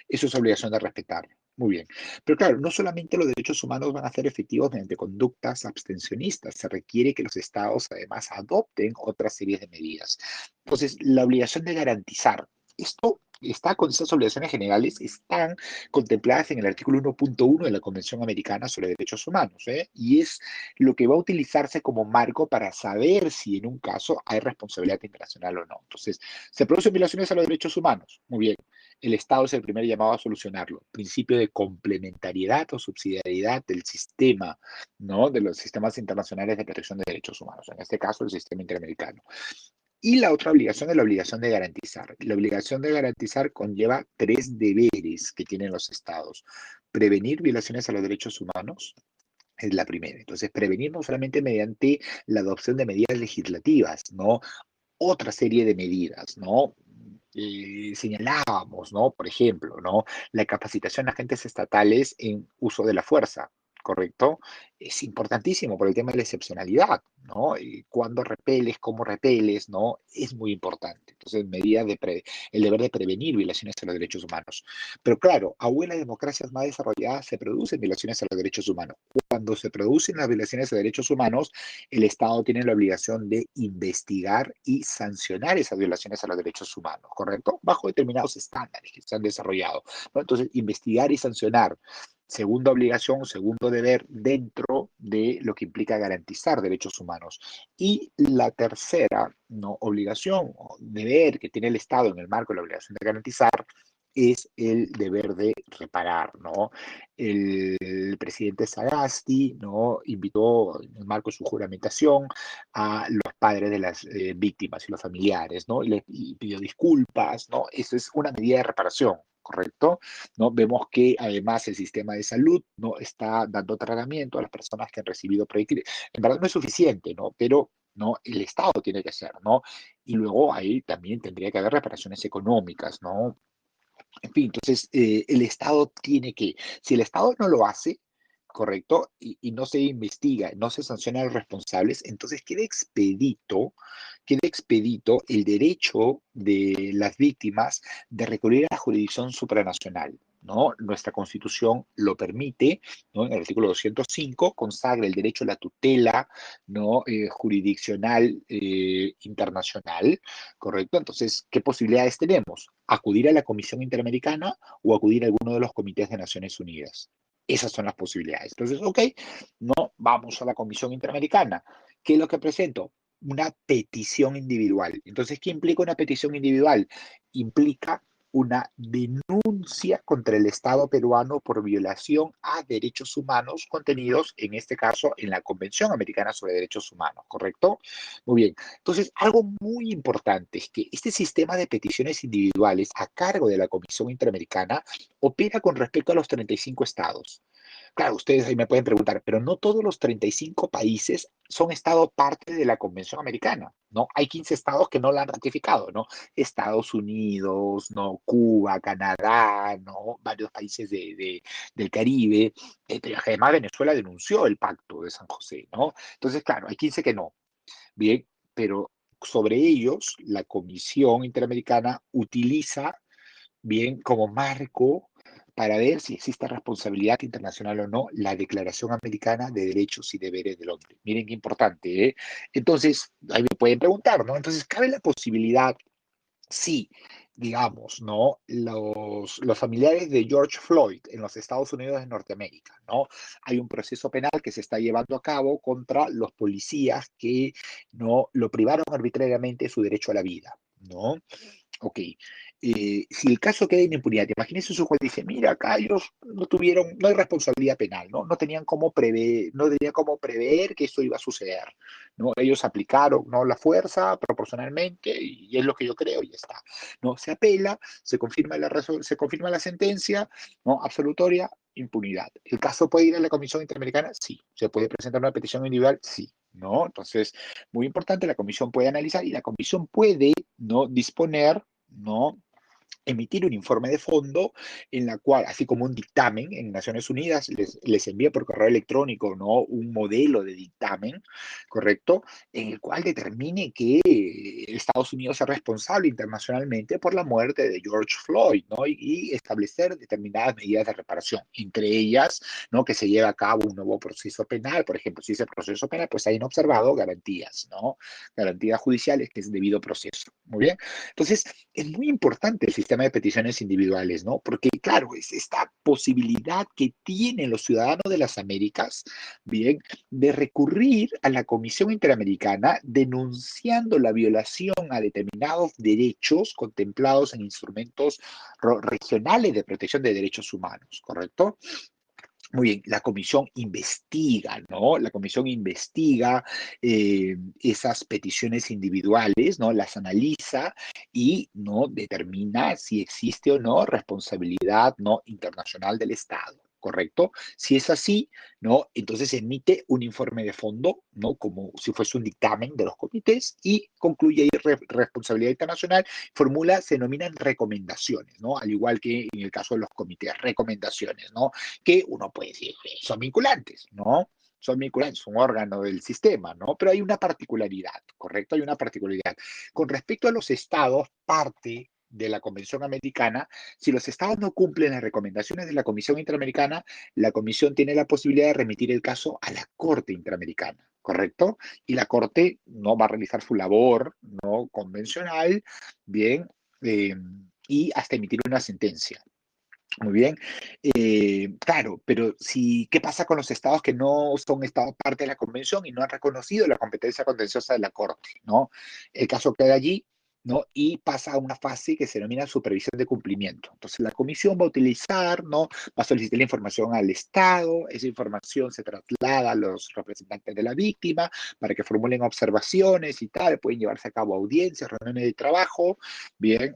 S1: Eso es obligación de respetar. Muy bien. Pero claro, no solamente los derechos humanos van a ser efectivos mediante conductas abstencionistas. Se requiere que los estados además adopten otra serie de medidas. Entonces, la obligación de garantizar. Esto está con esas obligaciones generales, están contempladas en el artículo 1.1 de la Convención Americana sobre Derechos Humanos, ¿eh? Y es lo que va a utilizarse como marco para saber si en un caso hay responsabilidad internacional o no. Entonces, ¿se producen violaciones a los derechos humanos? Muy bien. El Estado es el primer llamado a solucionarlo. Principio de complementariedad o subsidiariedad del sistema, ¿no? De los sistemas internacionales de protección de derechos humanos. En este caso, el sistema interamericano. Y la otra obligación es la obligación de garantizar. La obligación de garantizar conlleva tres deberes que tienen los estados. Prevenir violaciones a los derechos humanos, es la primera. Entonces, prevenir no solamente mediante la adopción de medidas legislativas, ¿no? Otra serie de medidas, ¿no? Señalábamos, ¿no? Por ejemplo, ¿no? La capacitación de agentes estatales en uso de la fuerza, ¿correcto? Es importantísimo por el tema de la excepcionalidad, ¿no? Cuándo repeles, cómo repeles, ¿no? Es muy importante. Entonces, el deber de prevenir violaciones a los derechos humanos. Pero claro, aún en las democracias más desarrolladas se producen violaciones a los derechos humanos. Cuando se producen las violaciones a derechos humanos, el Estado tiene la obligación de investigar y sancionar esas violaciones a los derechos humanos, ¿correcto? Bajo determinados estándares que se han desarrollado, ¿no? Entonces, investigar y sancionar. Segunda obligación, segundo deber dentro de lo que implica garantizar derechos humanos. Y la tercera, ¿no? Obligación o deber que tiene el Estado en el marco de la obligación de garantizar es el deber de reparar, ¿no? El presidente Sagasti, ¿no? Invitó en el marco de su juramentación a los padres de las víctimas y los familiares, ¿no? Y pidió disculpas, ¿no? Eso es una medida de reparación, ¿correcto? ¿No? Vemos que además el sistema de salud no está dando tratamiento a las personas que han recibido proyectiles. En verdad no es suficiente, ¿no? Pero ¿no? El Estado tiene que hacer, ¿no? Y luego ahí también tendría que haber reparaciones económicas, ¿no? En fin, entonces el Estado tiene que, si el Estado no lo hace, correcto, y no se investiga, no se sanciona a los responsables, entonces queda expedito el derecho de las víctimas de recurrir a la jurisdicción supranacional, ¿no? Nuestra Constitución lo permite, ¿no? En el artículo 205 consagra el derecho a la tutela, ¿no? Jurisdiccional internacional, ¿correcto? Entonces, ¿qué posibilidades tenemos? acudir a la Comisión Interamericana o acudir a alguno de los comités de Naciones Unidas. Esas son las posibilidades. Entonces, ok, no, vamos a la Comisión Interamericana. ¿Qué es lo que presento? Una petición individual. Entonces, ¿qué implica una petición individual? Implica una denuncia contra el Estado peruano por violación a derechos humanos contenidos, en este caso, en la Convención Americana sobre Derechos Humanos, ¿correcto? Muy bien. Entonces, algo muy importante es que este sistema de peticiones individuales a cargo de la Comisión Interamericana opera con respecto a los 35 estados. Claro, ustedes ahí me pueden preguntar, pero no todos los 35 países son estado parte de la Convención Americana, ¿no? Hay 15 estados que no la han ratificado, ¿no? Estados Unidos, ¿no? Cuba, Canadá, ¿no? Varios países del Caribe. Pero además Venezuela denunció el Pacto de San José, ¿no? Entonces, claro, hay 15 que no. Bien, pero sobre ellos la Comisión Interamericana utiliza bien como marco para ver si existe responsabilidad internacional o no la Declaración Americana de Derechos y Deberes del Hombre. Miren qué importante, ¿eh? Entonces, ahí me pueden preguntar, ¿no? Entonces, cabe la posibilidad, sí, digamos, ¿no? Los familiares de George Floyd en los Estados Unidos de Norteamérica, ¿no? Hay un proceso penal que se está llevando a cabo contra los policías que no lo privaron arbitrariamente de su derecho a la vida, ¿no? Ok. Si el caso queda en impunidad, imagínese su juez dice, mira, acá ellos no tuvieron, no hay responsabilidad penal, ¿no? No tenían cómo prever que esto iba a suceder, ¿no? Ellos aplicaron, ¿no? La fuerza proporcionalmente y es lo que yo creo y ya está, ¿no? Se apela, se confirma la sentencia, ¿no? Absolutoria, impunidad. ¿El caso puede ir a la Comisión Interamericana? Sí. ¿Se puede presentar una petición individual? Sí. ¿No? Entonces, muy importante, la comisión puede analizar y la comisión puede, ¿no? Disponer, ¿no? Emitir un informe de fondo en la cual, así como un dictamen en Naciones Unidas, les envía por correo electrónico, ¿no? Un modelo de dictamen, ¿correcto? En el cual determine que Estados Unidos es responsable internacionalmente por la muerte de George Floyd, ¿no? Y establecer determinadas medidas de reparación, entre ellas, ¿no? Que se lleve a cabo un nuevo proceso penal, por ejemplo, si ese proceso penal, pues hayan observado garantías, ¿no? Garantías judiciales, que es debido proceso. Muy bien. Entonces, es muy importante el sistema de peticiones individuales, ¿no? Porque, claro, es esta posibilidad que tienen los ciudadanos de las Américas, bien, de recurrir a la Comisión Interamericana denunciando la violación a determinados derechos contemplados en instrumentos regionales de protección de derechos humanos, ¿correcto? Muy bien, la comisión investiga, ¿no? La comisión investiga esas peticiones individuales, ¿no? Las analiza y, ¿no? Determina si existe o no responsabilidad, ¿no? Internacional del Estado. ¿Correcto? Si es así, ¿no? Entonces emite un informe de fondo, ¿no? Como si fuese un dictamen de los comités y concluye ahí responsabilidad internacional, se denominan recomendaciones, ¿no? Al igual que en el caso de los comités, recomendaciones, ¿no? Que uno puede decir, son vinculantes, ¿no? Son vinculantes, un órgano del sistema, ¿no? Pero hay una particularidad, ¿correcto? Hay una particularidad. Con respecto a los estados, parte de la Convención Americana, si los estados no cumplen las recomendaciones de la Comisión Interamericana, la Comisión tiene la posibilidad de remitir el caso a la Corte Interamericana, ¿correcto? Y la Corte no va a realizar su labor no convencional, bien, eh, y hasta emitir una sentencia. Muy bien. Claro, pero si, ¿qué pasa con los estados que no son estados parte de la convención y no han reconocido la competencia contenciosa de la Corte, ¿no? El caso queda allí, ¿no? Y pasa a una fase que se denomina supervisión de cumplimiento. Entonces, la comisión va a utilizar, ¿no? Va a solicitar la información al Estado, esa información se traslada a los representantes de la víctima para que formulen observaciones y tal, pueden llevarse a cabo audiencias, reuniones de trabajo, bien,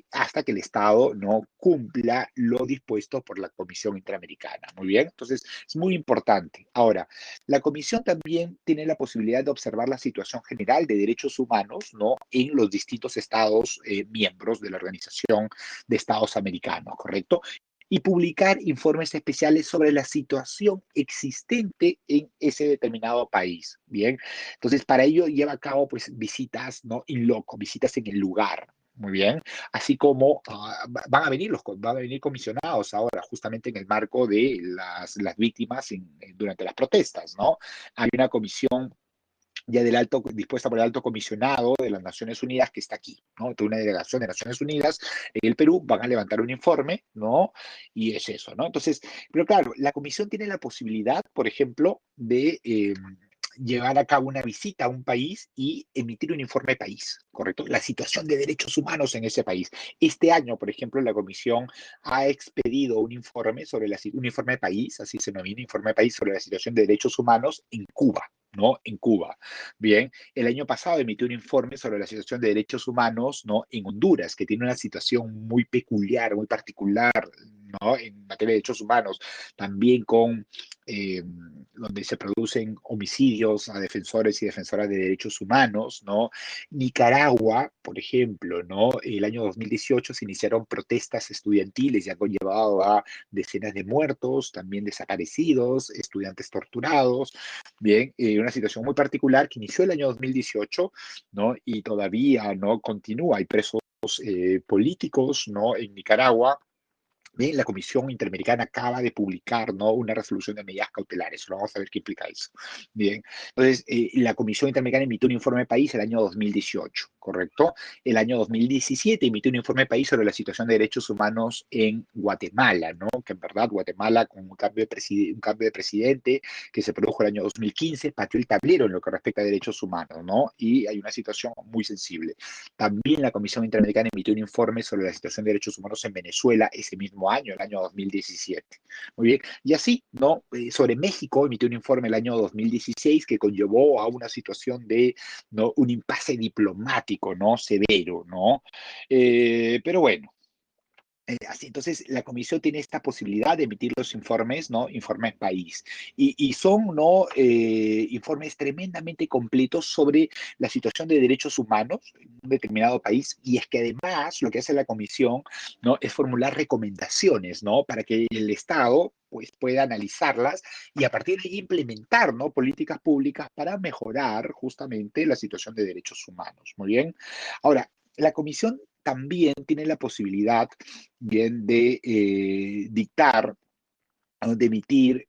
S1: hasta que el Estado no cumpla lo dispuesto por la Comisión Interamericana. Muy bien, entonces es muy importante. Ahora, la Comisión también tiene la posibilidad de observar la situación general de derechos humanos, ¿no? En los distintos estados miembros de la Organización de Estados Americanos, ¿correcto? Y publicar informes especiales sobre la situación existente en ese determinado país. Bien, entonces para ello lleva a cabo pues visitas, ¿no? In loco, visitas en el lugar. Muy bien, así como van a venir comisionados ahora justamente en el marco de las víctimas durante las protestas, ¿no? Hay una comisión ya dispuesta por el alto comisionado de las Naciones Unidas que está aquí, ¿no? Entonces, una delegación de Naciones Unidas en el Perú van a levantar un informe, ¿no? Y es eso, ¿no? Entonces, pero claro, la comisión tiene la posibilidad, por ejemplo, de llevar a cabo una visita a un país y emitir un informe país, ¿correcto? La situación de derechos humanos en ese país. Este año, por ejemplo, la comisión ha expedido un informe un informe país, así se denomina, informe país sobre la situación de derechos humanos en Cuba, ¿no? En Cuba. Bien, el año pasado emitió un informe sobre la situación de derechos humanos, ¿no? En Honduras, que tiene una situación muy peculiar, muy particular, ¿no? En materia de derechos humanos, también donde se producen homicidios a defensores y defensoras de derechos humanos, ¿no? Nicaragua, por ejemplo, ¿no? El año 2018 se iniciaron protestas estudiantiles y han conllevado a decenas de muertos, también desaparecidos, estudiantes torturados, bien, una situación muy particular que inició el año 2018, ¿no? Y todavía, ¿no? Continúa, hay presos políticos, ¿no? En Nicaragua. Bien, la Comisión Interamericana acaba de publicar, ¿no? Una resolución de medidas cautelares. Lo vamos a ver qué implica eso. Bien, entonces la Comisión Interamericana emitió un informe país el año 2018, ¿correcto? El año 2017 emitió un informe país sobre la situación de derechos humanos en Guatemala, ¿no? Que en verdad Guatemala, con un cambio de presidente que se produjo el año 2015, pateó el tablero en lo que respecta a derechos humanos, ¿no? Y hay una situación muy sensible. También la Comisión Interamericana emitió un informe sobre la situación de derechos humanos en Venezuela ese mismo año, el año 2017. Muy bien. Y así, ¿no? Sobre México emitió un informe el año 2016 que conllevó a una situación de, ¿no? Un impasse diplomático, ¿no? Severo, ¿no? Pero bueno, así, entonces, la comisión tiene esta posibilidad de emitir los informes, ¿no? Informes país. Y son, ¿no? Informes tremendamente completos sobre la situación de derechos humanos en un determinado país. Y es que además lo que hace la comisión, ¿no? Es formular recomendaciones, ¿no? Para que el Estado pues pueda analizarlas y a partir de ahí implementar, ¿no? Políticas públicas para mejorar justamente la situación de derechos humanos. Muy bien. Ahora, la comisión también tiene la posibilidad bien de dictar, de emitir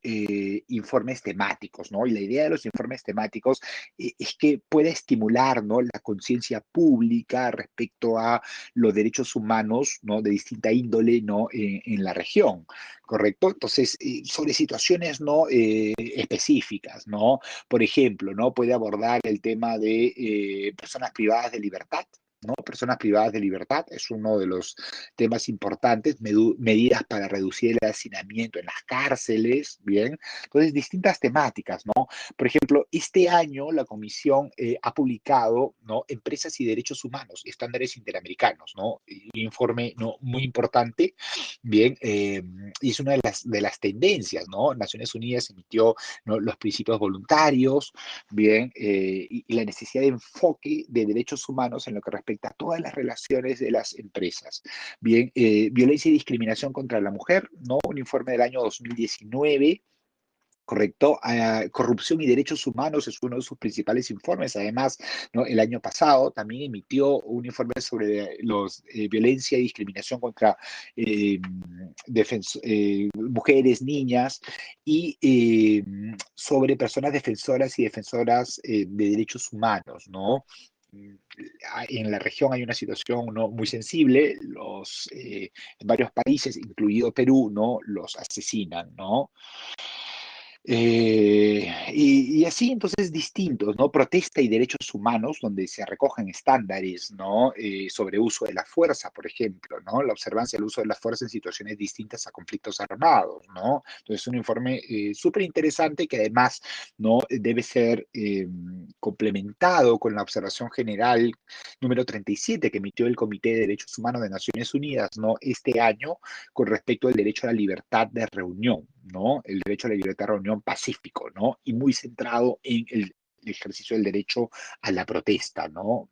S1: informes temáticos, ¿no? Y la idea de los informes temáticos es que pueda estimular, ¿no? La conciencia pública respecto a los derechos humanos, ¿no? De distinta índole, ¿no? En la región, ¿correcto? Entonces, sobre situaciones, ¿no? Específicas, ¿no? Por ejemplo, ¿no? Puede abordar el tema de personas privadas de libertad, ¿no? Personas privadas de libertad es uno de los temas importantes, medidas para reducir el hacinamiento en las cárceles, ¿bien? Entonces, distintas temáticas, ¿no? Por ejemplo, este año la Comisión ha publicado, ¿no? Empresas y Derechos Humanos, estándares interamericanos, ¿no? Un informe, ¿no? Muy importante, ¿bien? Y es una de las tendencias, ¿no? Naciones Unidas emitió, ¿no? Los principios voluntarios, ¿bien? Y la necesidad de enfoque de derechos humanos en lo que respecta a todas las relaciones de las empresas. Bien, violencia y discriminación contra la mujer, ¿no? Un informe del año 2019. Correcto. Corrupción y derechos humanos es uno de sus principales informes. Además, ¿no? El año pasado también emitió un informe sobre los violencia y discriminación contra eh, mujeres, niñas y sobre personas defensoras y defensoras de derechos humanos, ¿no? En la región hay una situación, ¿no? Muy sensible, en varios países, incluido Perú, ¿no? Los asesinan, ¿no? Y así entonces distintos, ¿no? Protesta y derechos humanos, donde se recogen estándares, ¿no? Sobre uso de la fuerza, por ejemplo, ¿no? La observancia del uso de la fuerza en situaciones distintas a conflictos armados, ¿no? Entonces, un informe súper interesante que además, ¿no? Debe ser complementado con la observación general número 37 que emitió el Comité de Derechos Humanos de Naciones Unidas, ¿no? Este año con respecto al derecho a la libertad de reunión, ¿no? El derecho a la libertad de reunión pacífico, ¿no? Y muy centrado en el ejercicio del derecho a la protesta, ¿no?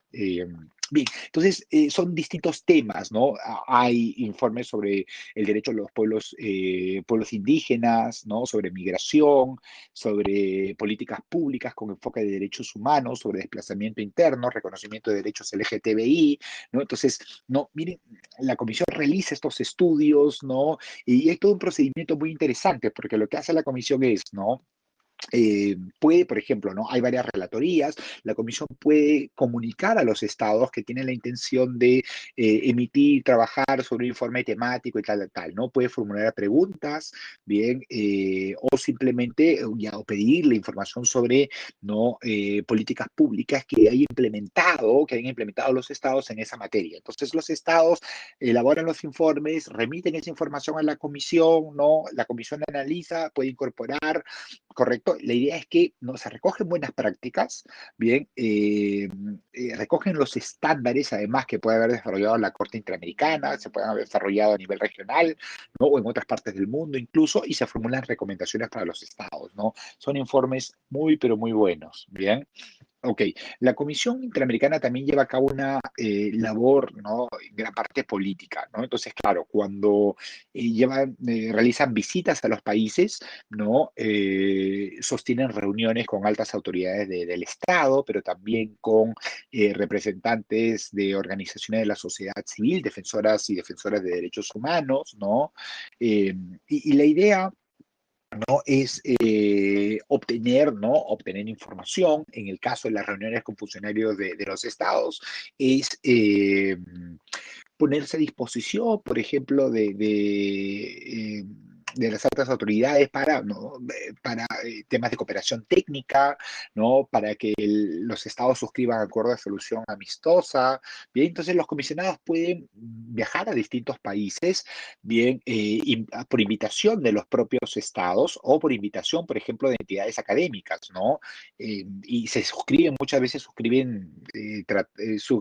S1: Bien, entonces son distintos temas, ¿no? Hay informes sobre el derecho de los pueblos indígenas, ¿no? Sobre migración, sobre políticas públicas con enfoque de derechos humanos, sobre desplazamiento interno, reconocimiento de derechos LGTBI, ¿no? Entonces, no, miren, la comisión realiza estos estudios, ¿no? Y hay todo un procedimiento muy interesante, porque lo que hace la comisión es, ¿no? puede, por ejemplo, ¿no? Hay varias relatorías, la comisión puede comunicar a los estados que tienen la intención de emitir, trabajar sobre un informe temático y tal, ¿no? Puede formular preguntas, bien, o simplemente ya, o pedir la información sobre, ¿no? Políticas públicas que hayan implementado los estados en esa materia. Entonces, los estados elaboran los informes, remiten esa información a la comisión, ¿no? La comisión analiza, puede incorporar. Correcto. La idea es que no se recogen buenas prácticas, bien, recogen los estándares, además, que puede haber desarrollado la Corte Interamericana, se pueden haber desarrollado a nivel regional, ¿no? O en otras partes del mundo incluso, y se formulan recomendaciones para los estados, ¿no? Son informes muy, pero muy buenos, bien. Ok, la Comisión Interamericana también lleva a cabo una labor, ¿no? En gran parte política, ¿no? Entonces, claro, cuando realizan visitas a los países, ¿no? Sostienen reuniones con altas autoridades del Estado, pero también con representantes de organizaciones de la sociedad civil, defensoras y defensores de derechos humanos, ¿no? Y la idea, ¿no? Es obtener, ¿no? Obtener información. En el caso de las reuniones con funcionarios de los estados, es ponerse a disposición, por ejemplo, de las altas autoridades para, ¿no? Para temas de cooperación técnica, ¿no? Para que los estados suscriban acuerdos de solución amistosa. Bien, entonces los comisionados pueden viajar a distintos países, bien, por invitación de los propios estados o por invitación, por ejemplo, de entidades académicas, ¿no? Y se suscriben, muchas veces suscriben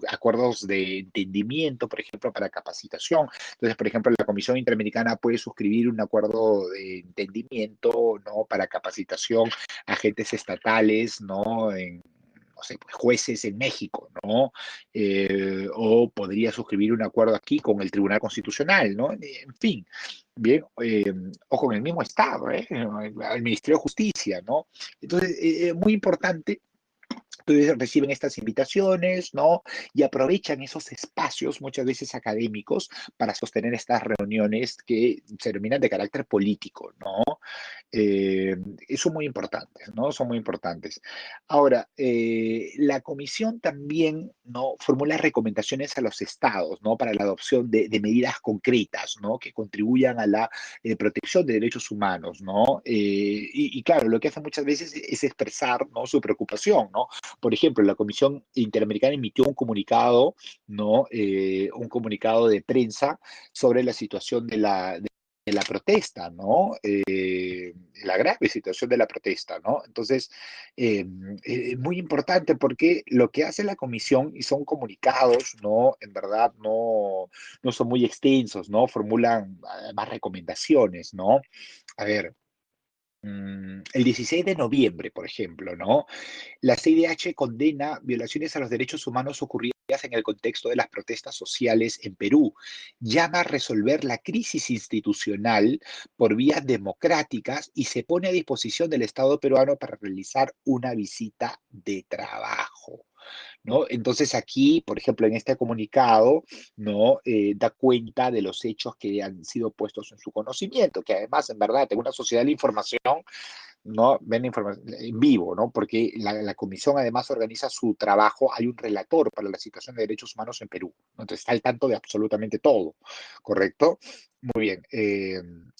S1: acuerdos de entendimiento, por ejemplo, para capacitación. Entonces, por ejemplo, la Comisión Interamericana puede suscribir un acuerdo de entendimiento, ¿no? Para capacitación a agentes estatales, ¿no? No sé, pues, jueces en México, ¿no? O podría suscribir un acuerdo aquí con el Tribunal Constitucional, ¿no? En fin, bien, o con el mismo Estado, ¿eh? El Ministerio de Justicia, ¿no? Entonces, muy importante. Entonces reciben estas invitaciones, ¿no? Y aprovechan esos espacios, muchas veces académicos, para sostener estas reuniones que se denominan de carácter político, ¿no? Eh, Son muy importantes, ¿no? Son muy importantes. Ahora, la comisión también, ¿no? Formula recomendaciones a los estados, ¿no? Para la adopción de medidas concretas, ¿no? Que contribuyan a la protección de derechos humanos, ¿no? Y claro, lo que hace muchas veces es expresar, ¿no? Su preocupación, ¿no? Por ejemplo, la Comisión Interamericana emitió un comunicado, ¿no? Un comunicado de prensa sobre la situación de la protesta, ¿no? La grave situación de la protesta, ¿no? Entonces, muy importante porque lo que hace la comisión, y son comunicados, ¿no? En verdad no son muy extensos, ¿no? Formulan más recomendaciones, ¿no? A ver, el 16 de noviembre, por ejemplo, ¿no? La CIDH condena violaciones a los derechos humanos ocurridas en el contexto de las protestas sociales en Perú. Llama a resolver la crisis institucional por vías democráticas y se pone a disposición del Estado peruano para realizar una visita de trabajo. ¿No? Entonces aquí, por ejemplo, en este comunicado, ¿no? Da cuenta de los hechos que han sido puestos en su conocimiento, que además, en verdad, en una sociedad de la información, ¿no? Ven información en vivo, ¿no? Porque la comisión además organiza su trabajo, hay un relator para la situación de derechos humanos en Perú, ¿no? Entonces está al tanto de absolutamente todo, ¿correcto? Muy bien.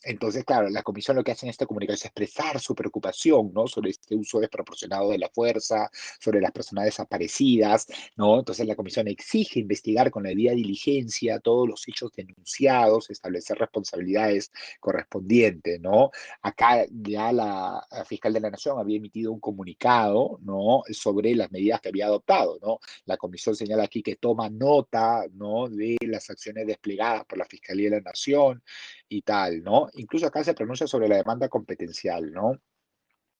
S1: Entonces, claro, la comisión lo que hace en esta comunicación es expresar su preocupación, ¿no? Sobre este uso desproporcionado de la fuerza, sobre las personas desaparecidas, ¿no? Entonces la comisión exige investigar con la debida diligencia todos los hechos denunciados, establecer responsabilidades correspondientes, ¿no? Acá ya la fiscal de la Nación había emitido un comunicado, ¿no? Sobre las medidas que había adoptado, ¿no? La comisión señala aquí que toma nota, ¿no? De las acciones desplegadas por la Fiscalía de la Nación y tal, ¿no? Incluso acá se pronuncia sobre la demanda competencial, ¿no?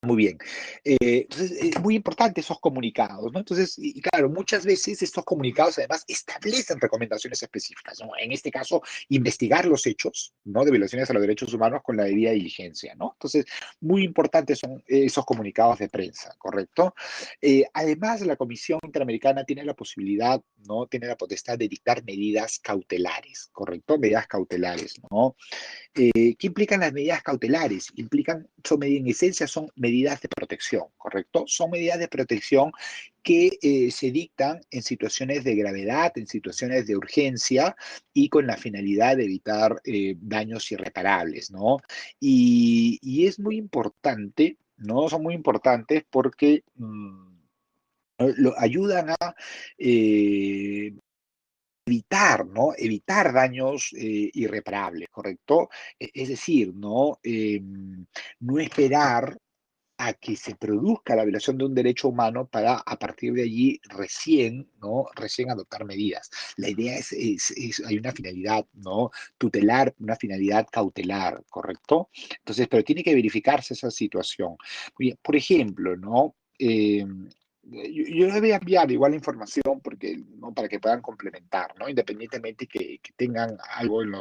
S1: Muy bien. Entonces, es muy importante esos comunicados, ¿no? Entonces, y claro, muchas veces estos comunicados además establecen recomendaciones específicas, ¿no? En este caso, investigar los hechos, ¿no? De violaciones a los derechos humanos con la debida diligencia, ¿no? Entonces, muy importantes son esos comunicados de prensa, ¿correcto? Además, la Comisión Interamericana tiene la posibilidad, ¿no? Tiene la potestad de dictar medidas cautelares, ¿correcto? Medidas cautelares, ¿no? ¿Qué implican las medidas cautelares? En esencia son medidas de protección, ¿correcto? Son medidas de protección que se dictan en situaciones de gravedad, en situaciones de urgencia y con la finalidad de evitar daños irreparables, ¿no? Y es muy importante, ¿no? Son muy importantes porque ayudan a eh, evitar, ¿no? Evitar daños irreparables, ¿correcto? Es decir, ¿no? No esperar a que se produzca la violación de un derecho humano para a partir de allí recién, ¿no? Recién adoptar medidas. La idea hay una finalidad, ¿no? Tutelar, una finalidad cautelar, ¿correcto? Entonces, pero tiene que verificarse esa situación. Bien, por ejemplo, ¿no? Yo les voy a enviar igual la información porque, ¿no? Para que puedan complementar, ¿no? Independientemente que tengan algo en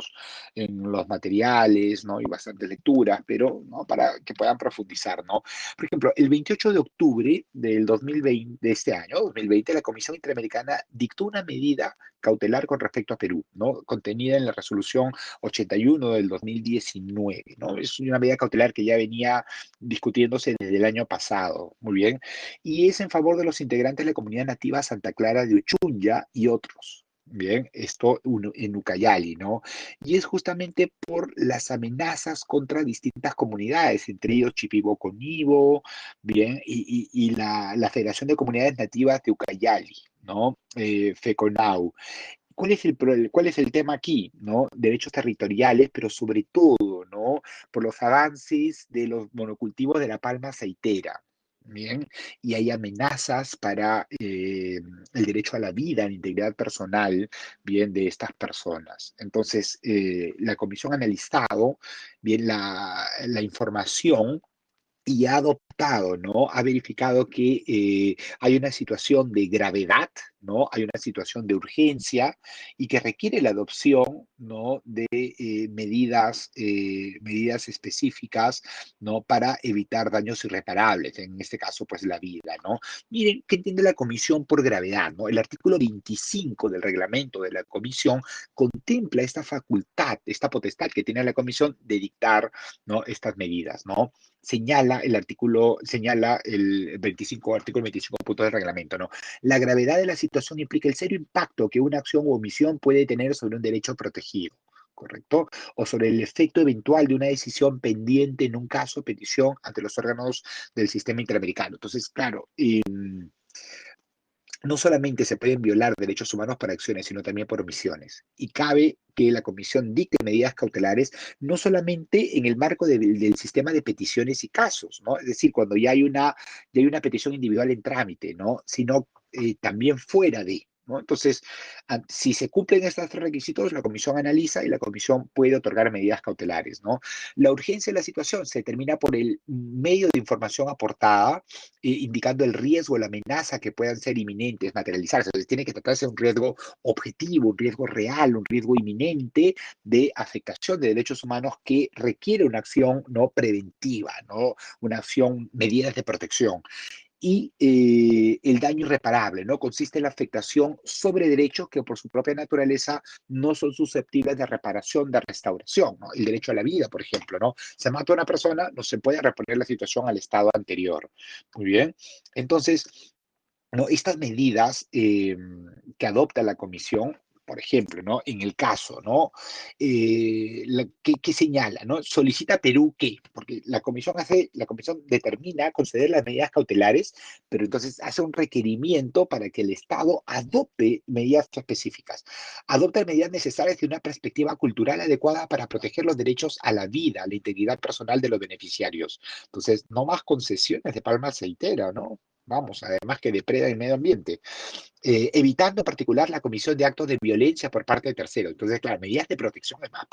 S1: los materiales, ¿no? Y bastantes lecturas, pero, ¿no? Para que puedan profundizar, ¿no? Por ejemplo, el 28 de octubre del 2020, de este año, 2020, la Comisión Interamericana dictó una medida cautelar con respecto a Perú, ¿no? Contenida en la resolución 81 del 2019, ¿no? Es una medida cautelar que ya venía discutiéndose desde el año pasado, muy bien, y es en favor de los integrantes de la comunidad nativa Santa Clara de Uchunya y otros. Bien, esto en Ucayali, ¿no? Y es justamente por las amenazas contra distintas comunidades, entre ellos Chipibo-Conibo, bien, y la Federación de Comunidades Nativas de Ucayali, ¿no? FECONAU. ¿Cuál es el tema aquí? ¿No? Derechos territoriales, pero sobre todo, ¿no? Por los avances de los monocultivos de la palma aceitera. Bien, y hay amenazas para el derecho a la vida, a la integridad personal, bien, de estas personas. Entonces, la comisión ha analizado bien la información y ha adoptado, ¿no? Ha verificado que hay una situación de gravedad, ¿no? Hay una situación de urgencia y que requiere la adopción, ¿no? De medidas específicas, ¿no? Para evitar daños irreparables, en este caso, pues la vida, ¿no? Miren, ¿qué entiende la comisión por gravedad, ¿no? El artículo 25 del reglamento de la comisión contempla esta facultad, esta potestad que tiene la comisión de dictar, ¿no? Estas medidas, ¿no? Señala el 25, artículo 25 punto del reglamento, ¿no? La gravedad de la situación implica el serio impacto que una acción o omisión puede tener sobre un derecho protegido, ¿correcto? O sobre el efecto eventual de una decisión pendiente en un caso de petición ante los órganos del sistema interamericano. Entonces, claro, no solamente se pueden violar derechos humanos por acciones, sino también por omisiones. Y cabe que la Comisión dicte medidas cautelares no solamente en el marco del sistema de peticiones y casos, ¿no? Es decir, cuando ya hay una petición individual en trámite, ¿no? Sino también fuera de, ¿no? Entonces, si se cumplen estos tres requisitos, la comisión analiza y la comisión puede otorgar medidas cautelares, ¿no? La urgencia de la situación se determina por el medio de información aportada, indicando el riesgo, la amenaza que puedan ser inminentes, materializarse. Entonces, tiene que tratarse de un riesgo objetivo, un riesgo real, un riesgo inminente de afectación de derechos humanos que requiere una acción no preventiva, ¿no? Una acción, medidas de protección. Y el daño irreparable, ¿no? Consiste en la afectación sobre derechos que por su propia naturaleza no son susceptibles de reparación, de restauración, ¿no? El derecho a la vida, por ejemplo, ¿no? Se mata a una persona, no se puede reponer la situación al estado anterior. Muy bien. Entonces, ¿no? Estas medidas que adopta la comisión, por ejemplo, ¿no? En el caso, ¿no? ¿Qué señala, ¿no? Solicita a Perú qué, porque la comisión determina conceder las medidas cautelares, pero entonces hace un requerimiento para que el Estado adopte medidas específicas. Adopta medidas necesarias de una perspectiva cultural adecuada para proteger los derechos a la vida, a la integridad personal de los beneficiarios. Entonces, no más concesiones de palma aceitera, ¿no? Vamos, además que depreda el medio ambiente, evitando en particular la comisión de actos de violencia por parte de terceros. Entonces, claro, medidas de protección además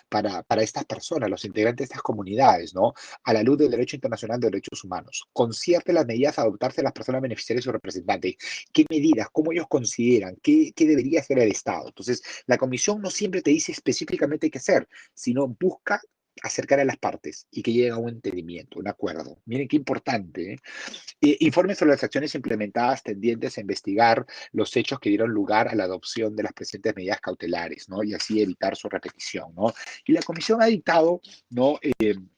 S1: para estas personas, los integrantes de estas comunidades, ¿no? A la luz del derecho internacional de derechos humanos. Concierte las medidas a adoptarse a las personas beneficiarias y sus representantes. ¿Qué medidas? ¿Cómo ellos consideran? ¿Qué debería hacer el Estado? Entonces, la comisión no siempre te dice específicamente qué hacer, sino busca acercar a las partes y que lleguen a un entendimiento, un acuerdo. Miren qué importante, ¿eh? Informe sobre las acciones implementadas tendientes a investigar los hechos que dieron lugar a la adopción de las presentes medidas cautelares, ¿no? Y así evitar su repetición, ¿no? Y la Comisión ha dictado, ¿no?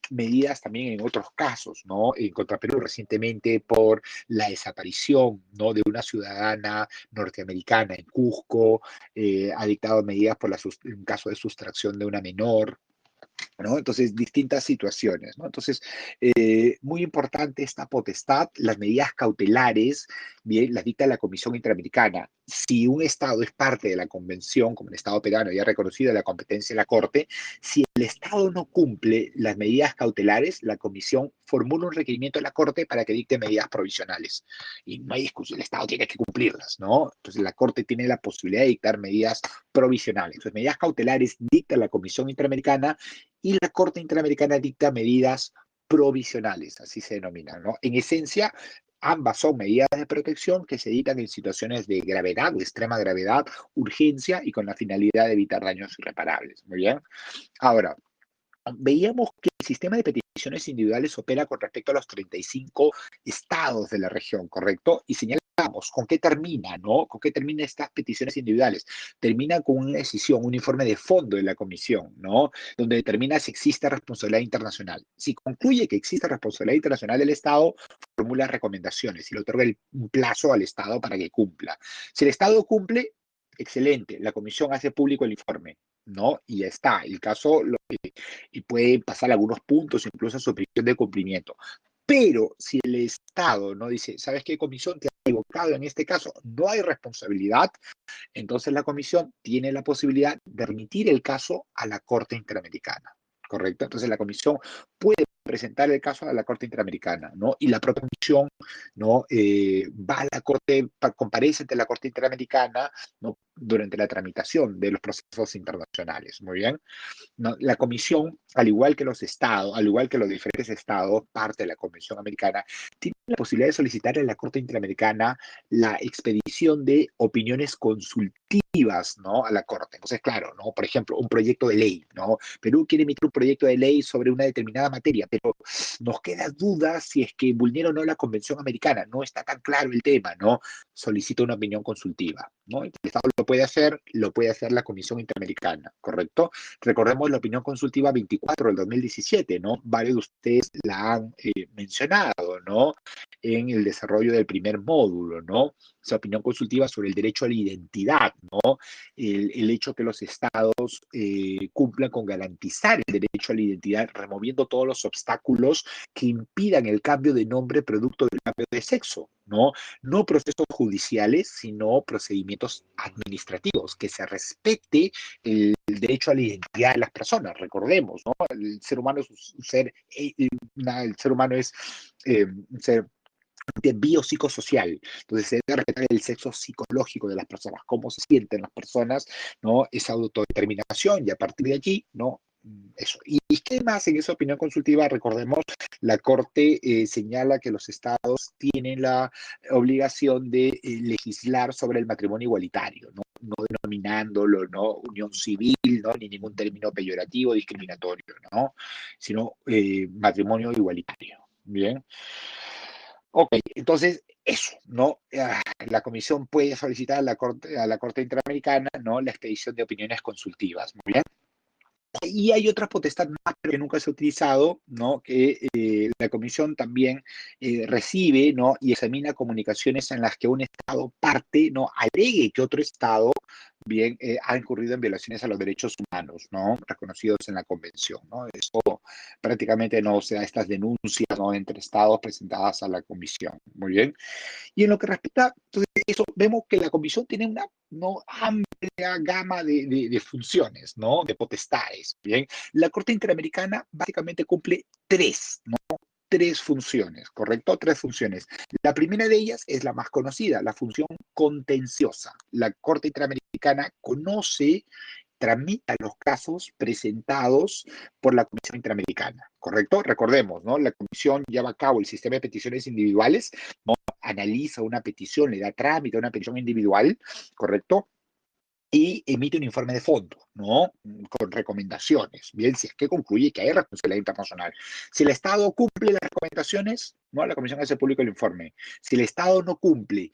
S1: Medidas también en otros casos, ¿no? En contra Perú recientemente por la desaparición, ¿no? De una ciudadana norteamericana en Cusco, ha dictado medidas por un caso de sustracción de una menor, ¿no? Entonces, distintas situaciones, ¿no? Entonces, muy importante esta potestad, las medidas cautelares, bien, las dicta la Comisión Interamericana. Si un Estado es parte de la convención, como el Estado peruano ya ha reconocido la competencia de la Corte, si el Estado no cumple las medidas cautelares, la Comisión formula un requerimiento a la Corte para que dicte medidas provisionales. Y no hay discusión, el Estado tiene que cumplirlas, ¿no? Entonces, la Corte tiene la posibilidad de dictar medidas provisionales. Entonces, medidas cautelares dicta la Comisión Interamericana y la Corte Interamericana dicta medidas provisionales, así se denominan, ¿no? En esencia, ambas son medidas de protección que se dictan en situaciones de gravedad o extrema gravedad, urgencia y con la finalidad de evitar daños irreparables. Muy bien. Ahora, veíamos que el sistema de peticiones individuales opera con respecto a los 35 estados de la región, ¿correcto? Y señalamos con qué termina, ¿no? ¿Con qué termina estas peticiones individuales? Termina con una decisión, un informe de fondo de la comisión, ¿no? Donde determina si existe responsabilidad internacional. Si concluye que existe responsabilidad internacional del Estado, formula recomendaciones y le otorga un plazo al Estado para que cumpla. Si el Estado cumple, excelente, la comisión hace público el informe, ¿no? Y ya está. El caso y puede pasar algunos puntos, incluso a su petición de cumplimiento. Pero si el Estado no dice, ¿sabes qué, comisión? Te has equivocado en este caso, no hay responsabilidad, entonces la comisión tiene la posibilidad de remitir el caso a la Corte Interamericana, ¿correcto? Entonces la comisión puede presentar el caso a la Corte Interamericana, ¿no? Y la propia comisión, ¿no? Va a la Corte, comparece ante la Corte Interamericana, ¿no? Durante la tramitación de los procesos internacionales, ¿muy bien? ¿No? La comisión, al igual que los estados, al igual que los diferentes estados, parte de la Convención Americana, tiene la posibilidad de solicitar a la Corte Interamericana la expedición de opiniones consultivas, ¿no? A la Corte. Entonces, claro, ¿no? Por ejemplo, un proyecto de ley, ¿no? Perú quiere emitir un proyecto de ley sobre una determinada materia, pero nos queda duda si es que vulnera o no la Convención Americana. No está tan claro el tema, ¿no? Solicita una opinión consultiva, ¿no? El Estado lo puede hacer la Comisión Interamericana, ¿correcto? Recordemos la opinión consultiva 24 del 2017, ¿no? Varios de ustedes la han mencionado, ¿no? En el desarrollo del primer módulo, ¿no? Esa opinión consultiva sobre el derecho a la identidad, ¿no? El hecho que los estados cumplan con garantizar el derecho a la identidad, removiendo todos los obstáculos que impidan el cambio de nombre producto del cambio de sexo, ¿no? No procesos judiciales, sino procedimientos administrativos, que se respete el derecho a la identidad de las personas. Recordemos, ¿no? El ser humano es un ser, el ser humano es un ser biopsicosocial. Entonces se debe respetar el sexo psicológico de las personas, cómo se sienten las personas, ¿no? Esa autodeterminación y a partir de allí, ¿no? Eso. ¿Y qué más en esa opinión consultiva? Recordemos, la Corte señala que los estados tienen la obligación de legislar sobre el matrimonio igualitario, ¿no? No denominándolo, ¿no? Unión civil, ¿no? Ni ningún término peyorativo, discriminatorio, ¿no? Sino matrimonio igualitario. Bien. Ok, entonces eso, ¿no? La comisión puede solicitar a la Corte Interamericana, ¿no? La expedición de opiniones consultivas, muy bien. Y hay otra potestad más pero que nunca se ha utilizado, ¿no? Que la comisión también recibe, ¿no? Y examina comunicaciones en las que un Estado parte, ¿no? Alegue que otro Estado, bien, ha incurrido en violaciones a los derechos humanos, ¿no? Reconocidos en la Convención, ¿no? Eso prácticamente no se da estas denuncias, ¿no? Entre Estados presentadas a la comisión, muy bien. Y en lo que respecta, entonces, eso, vemos que la comisión tiene una no amplia gama de funciones, ¿no? De potestades, ¿bien? La Corte Interamericana básicamente cumple tres, ¿no? Tres funciones, ¿correcto? Tres funciones. La primera de ellas es la más conocida, la función contenciosa. La Corte Interamericana conoce, tramita los casos presentados por la Comisión Interamericana, ¿correcto? Recordemos, ¿no? La Comisión lleva a cabo el sistema de peticiones individuales, ¿no? Analiza una petición, le da trámite a una petición individual, ¿correcto? y emite un informe de fondo, ¿no? Con recomendaciones, bien, si es que concluye que hay responsabilidad internacional. Si el Estado cumple las recomendaciones, ¿no? La Comisión hace público el informe. Si el Estado no cumple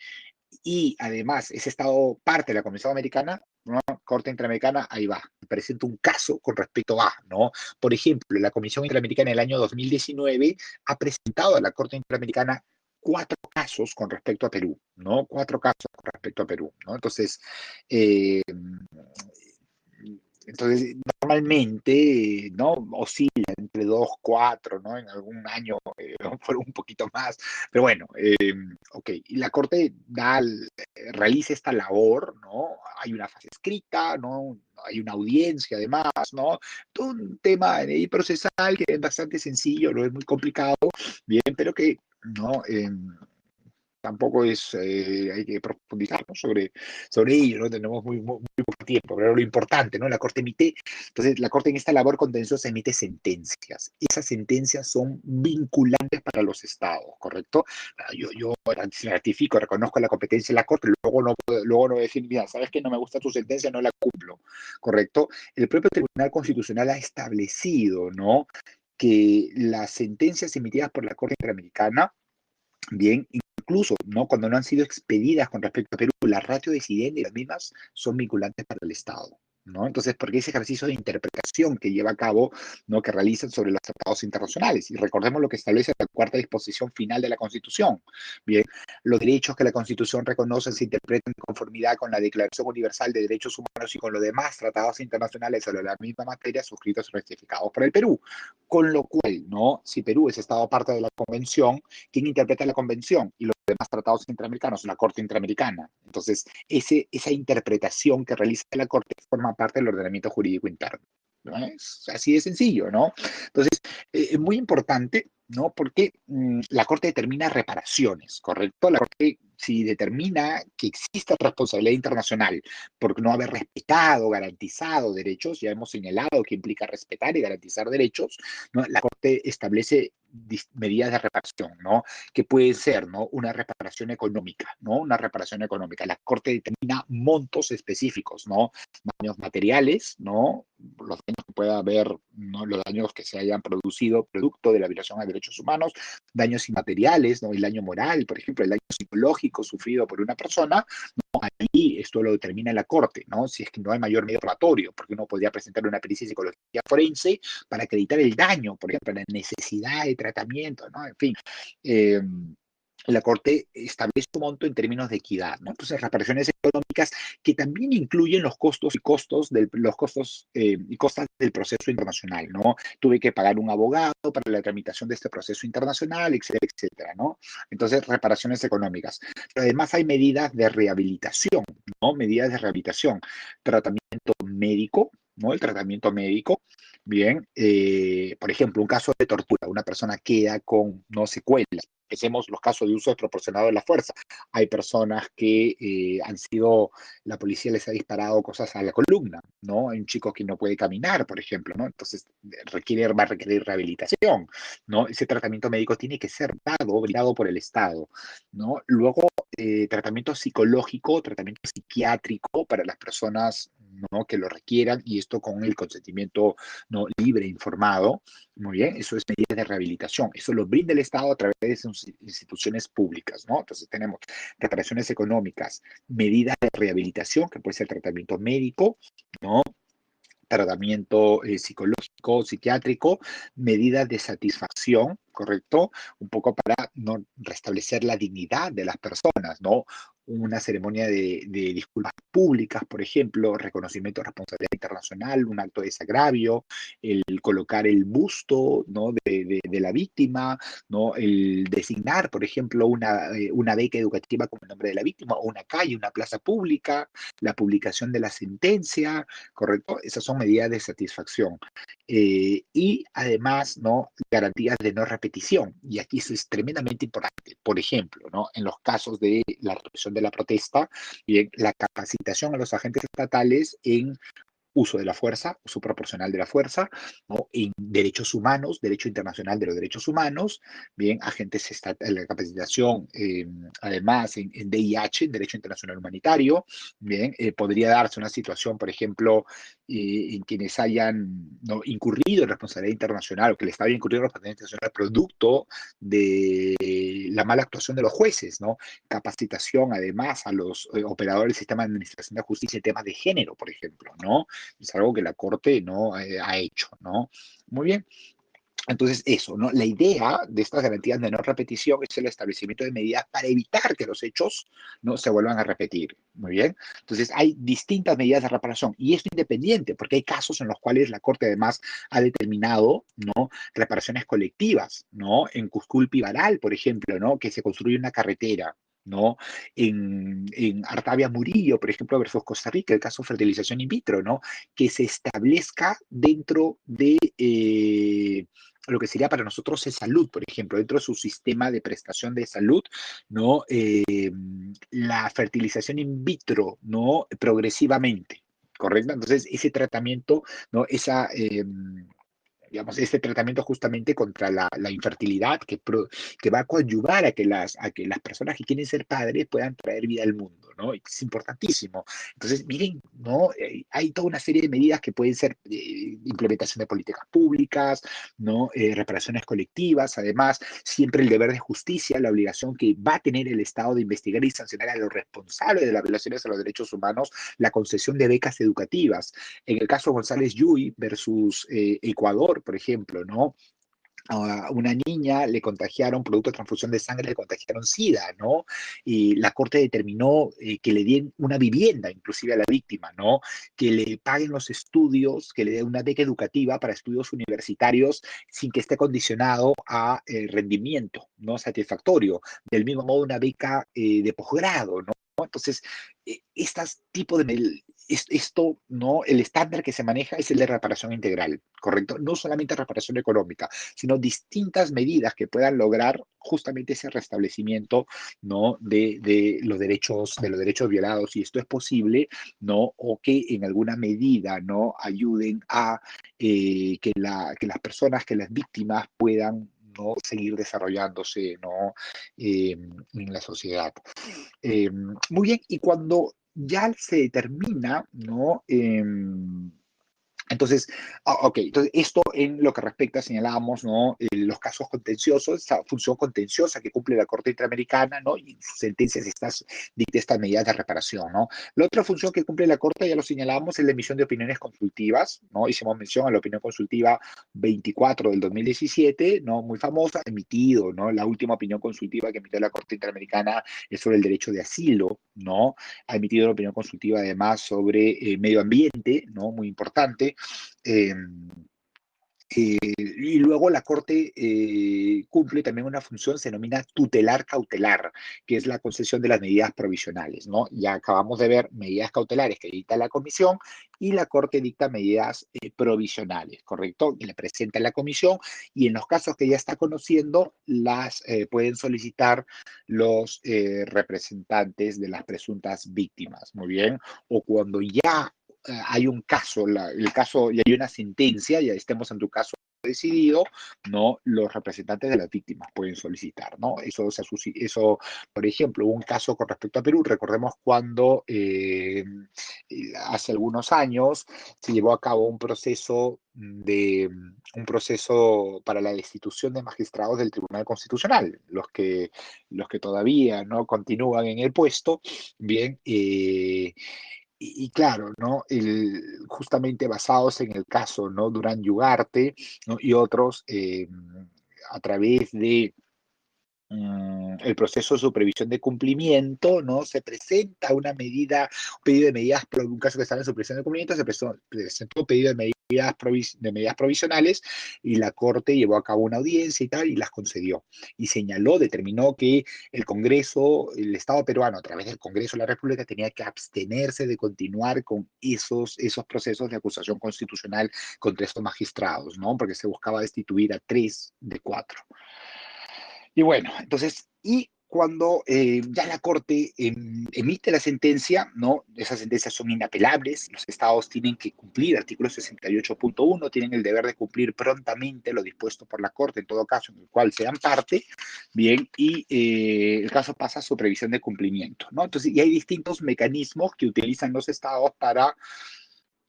S1: y además ese Estado parte de la Comisión Americana, ¿no? Corte Interamericana, ahí va, presenta un caso con respecto a, ¿no? Por ejemplo, la Comisión Interamericana en el año 2019 ha presentado a la Corte Interamericana 4 casos con respecto a Perú, ¿no? 4 casos con respecto a Perú, ¿no? Eh, entonces, normalmente, ¿no? Oscila entre 2, 4, ¿no? En algún año por un poquito más. Pero bueno, ok. Y la Corte realiza esta labor, ¿no? Hay una fase escrita, ¿no? Hay una audiencia además, ¿no? Todo un tema procesal que es bastante sencillo, no es muy complicado, bien, pero que, ¿no? Tampoco es, hay que profundizar, ¿no? sobre ello, ¿no? Tenemos muy poco tiempo, pero lo importante, ¿no? La Corte emite, entonces la Corte en esta labor contenciosa emite sentencias. Esas sentencias son vinculantes para los estados, ¿correcto? Yo ratifico, reconozco la competencia de la Corte, luego no decir, mira, ¿sabes qué? No me gusta tu sentencia, no la cumplo, ¿correcto? El propio Tribunal Constitucional ha establecido, ¿no? Que las sentencias emitidas por la Corte Interamericana, bien, incluso, ¿no? Cuando no han sido expedidas con respecto a Perú, la ratio decidente y las mismas son vinculantes para el Estado, ¿no? Entonces, porque ese ejercicio de interpretación que lleva a cabo, ¿no? Que realizan sobre los tratados internacionales. Y recordemos lo que establece la cuarta disposición final de la Constitución. Bien, los derechos que la Constitución reconoce se interpretan en conformidad con la Declaración Universal de Derechos Humanos y con los demás tratados internacionales sobre la misma materia suscritos y ratificados por el Perú. Con lo cual, ¿no? Si Perú es Estado parte de la Convención, ¿quién interpreta la Convención? Y los demás tratados interamericanos, la Corte Interamericana. Entonces, esa interpretación que realiza la Corte forma parte del ordenamiento jurídico interno. ¿No? Es así de sencillo, ¿no? Entonces, es muy importante, ¿no? Porque la Corte determina reparaciones, ¿correcto? La Corte, si determina que existe responsabilidad internacional por no haber respetado, garantizado derechos, ya hemos señalado que implica respetar y garantizar derechos, ¿no? La Corte establece medidas de reparación, ¿no? Que puede ser, ¿no? Una reparación económica, ¿no? Una reparación económica. La Corte determina montos específicos, ¿no? Daños materiales, ¿no? Los daños que pueda haber, ¿no? Los daños que se hayan producido producto de la violación a derechos humanos, daños inmateriales, ¿no? El daño moral, por ejemplo, el daño psicológico sufrido por una persona, ¿no? Ahí esto lo determina la Corte, ¿no? Si es que no hay mayor medio probatorio, porque uno podría presentar una pericia psicológica forense para acreditar el daño, por ejemplo, la necesidad de tratamiento, ¿no? En fin. La Corte establece un monto en términos de equidad, ¿no? Entonces, reparaciones económicas que también incluyen los costos y costas del proceso internacional, ¿no? Tuve que pagar un abogado para la tramitación de este proceso internacional, etcétera, etcétera, ¿no? Entonces, reparaciones económicas. Pero además hay medidas de rehabilitación, ¿no? Medidas de rehabilitación, tratamiento médico, ¿no? El tratamiento médico, bien, por ejemplo, un caso de tortura, una persona queda con no secuelas. Pensemos los casos de uso desproporcionado de la fuerza. Hay personas que la policía les ha disparado cosas a la columna, ¿no? Hay un chico que no puede caminar, por ejemplo, ¿no? Entonces va a requerir rehabilitación, ¿no? Ese tratamiento médico tiene que ser brindado por el Estado, ¿no? Luego, tratamiento psicológico, tratamiento psiquiátrico para las personas, ¿no? Que lo requieran, y esto con el consentimiento, ¿no? Libre, informado. Muy bien, eso es medidas de rehabilitación. Eso lo brinda el Estado a través de sus instituciones públicas, ¿no? Entonces tenemos reparaciones económicas, medidas de rehabilitación, que puede ser tratamiento médico, ¿no? Tratamiento psicológico, psiquiátrico, medidas de satisfacción, ¿correcto? Un poco para no restablecer la dignidad de las personas, ¿no? Una ceremonia de disculpas públicas, por ejemplo, reconocimiento de responsabilidad internacional, un acto de desagravio, el colocar el busto, ¿no? de la víctima, ¿no? El designar, por ejemplo, una beca educativa como el nombre de la víctima, o una calle, una plaza pública, la publicación de la sentencia, ¿correcto? Esas son medidas de satisfacción. Y además, ¿no? Garantías de no repetición. Y aquí eso es tremendamente importante. Por ejemplo, ¿no? En los casos de la represión de la protesta, bien, la capacitación a los agentes estatales en uso de la fuerza, uso proporcional de la fuerza, ¿no? En derechos humanos, derecho internacional de los derechos humanos, bien, la capacitación, además, en DIH, en derecho internacional humanitario, bien, podría darse una situación, por ejemplo, en quienes hayan, ¿no?, incurrido en responsabilidad internacional o que el Estado haya incurrido en responsabilidad internacional producto de la mala actuación de los jueces, ¿no? Capacitación, además, a los operadores del sistema de administración de justicia en temas de género, por ejemplo, ¿no? Es algo que la Corte no ha hecho, ¿no? Muy bien. Entonces, eso, ¿no? La idea de estas garantías de no repetición es el establecimiento de medidas para evitar que los hechos no se vuelvan a repetir. Muy bien. Entonces, hay distintas medidas de reparación y esto independiente, porque hay casos en los cuales la Corte además ha determinado, ¿no?, reparaciones colectivas, ¿no? En Cusculpi Baral, por ejemplo, ¿no?, que se construye una carretera, ¿no? En Artavia Murillo, por ejemplo, versus Costa Rica, el caso de fertilización in vitro, ¿no? Que se establezca dentro de lo que sería para nosotros es salud, por ejemplo, dentro de su sistema de prestación de salud, ¿no? La fertilización in vitro, ¿no? Progresivamente, ¿correcto? Entonces, ese tratamiento, ¿no? Digamos, este tratamiento justamente contra la infertilidad que va a coadyuvar a que las personas que quieren ser padres puedan traer vida al mundo, ¿no? Es importantísimo. Entonces, miren, ¿no? Hay toda una serie de medidas que pueden ser implementación de políticas públicas, ¿no? Reparaciones colectivas, además, siempre el deber de justicia, la obligación que va a tener el Estado de investigar y sancionar a los responsables de las violaciones a los derechos humanos, la concesión de becas educativas. En el caso González Yui versus Ecuador, por ejemplo, ¿no? A una niña le contagiaron, producto de transfusión de sangre, le contagiaron SIDA, ¿no? Y la Corte determinó que le den una vivienda, inclusive a la víctima, ¿no? Que le paguen los estudios, que le den una beca educativa para estudios universitarios sin que esté condicionado a rendimiento, ¿no?, satisfactorio. Del mismo modo, una beca de posgrado, ¿no? Entonces, estas tipos de esto, ¿no? El estándar que se maneja es el de reparación integral, ¿correcto? No solamente reparación económica, sino distintas medidas que puedan lograr justamente ese restablecimiento, ¿no?, de los derechos violados, y esto es posible, ¿no? O que en alguna medida, ¿no?, ayuden a que las personas, que las víctimas puedan, ¿no?, seguir desarrollándose, ¿no?, en la sociedad. Muy bien, y cuando ya se determina, ¿no? Entonces, ok, entonces esto en lo que respecta, señalábamos, ¿no?, los casos contenciosos, esa función contenciosa que cumple la Corte Interamericana, ¿no?, y sus sentencias dicta estas medidas de reparación, ¿no? La otra función que cumple la Corte, ya lo señalábamos, es la emisión de opiniones consultivas, ¿no? Hicimos mención a la opinión consultiva 24 del 2017, ¿no?, muy famosa, emitido, ¿no? La última opinión consultiva que emitió la Corte Interamericana es sobre el derecho de asilo, ¿no? Ha emitido una opinión consultiva además sobre medio ambiente, ¿no?, muy importante. Eh, y luego la Corte cumple también una función, se denomina tutelar cautelar, que es la concesión de las medidas provisionales, ¿no? Ya acabamos de ver medidas cautelares que dicta la Comisión y la Corte dicta medidas provisionales, ¿correcto? Que le presenta a la Comisión y en los casos que ya está conociendo, las pueden solicitar los representantes de las presuntas víctimas, muy bien, o cuando ya hay un caso, el caso, y hay una sentencia, ya estemos en tu caso decidido, ¿no? Los representantes de las víctimas pueden solicitar, ¿no? Eso, por ejemplo, hubo un caso con respecto a Perú, recordemos cuando hace algunos años se llevó a cabo un proceso para la destitución de magistrados del Tribunal Constitucional, los que todavía no continúan en el puesto, bien, y claro, ¿no? Justamente basados en el caso, ¿no?, Durán Ugarte, ¿no?, y otros, a través de el proceso de supervisión de cumplimiento, ¿no? Se presenta un pedido de medidas, un caso que estaba en supervisión de cumplimiento, presentó un pedido de medidas provisionales y la Corte llevó a cabo una audiencia y tal, y las concedió. Y determinó que el Congreso, el Estado peruano, a través del Congreso de la República, tenía que abstenerse de continuar con esos procesos de acusación constitucional contra estos magistrados, ¿no? Porque se buscaba destituir a 3 de 4. Y bueno, entonces, y cuando ya la Corte emite la sentencia, ¿no? Esas sentencias son inapelables, los estados tienen que cumplir, artículo 68.1, tienen el deber de cumplir prontamente lo dispuesto por la Corte, en todo caso en el cual sean parte, bien, y el caso pasa a su previsión de cumplimiento, ¿no? Entonces, y hay distintos mecanismos que utilizan los estados para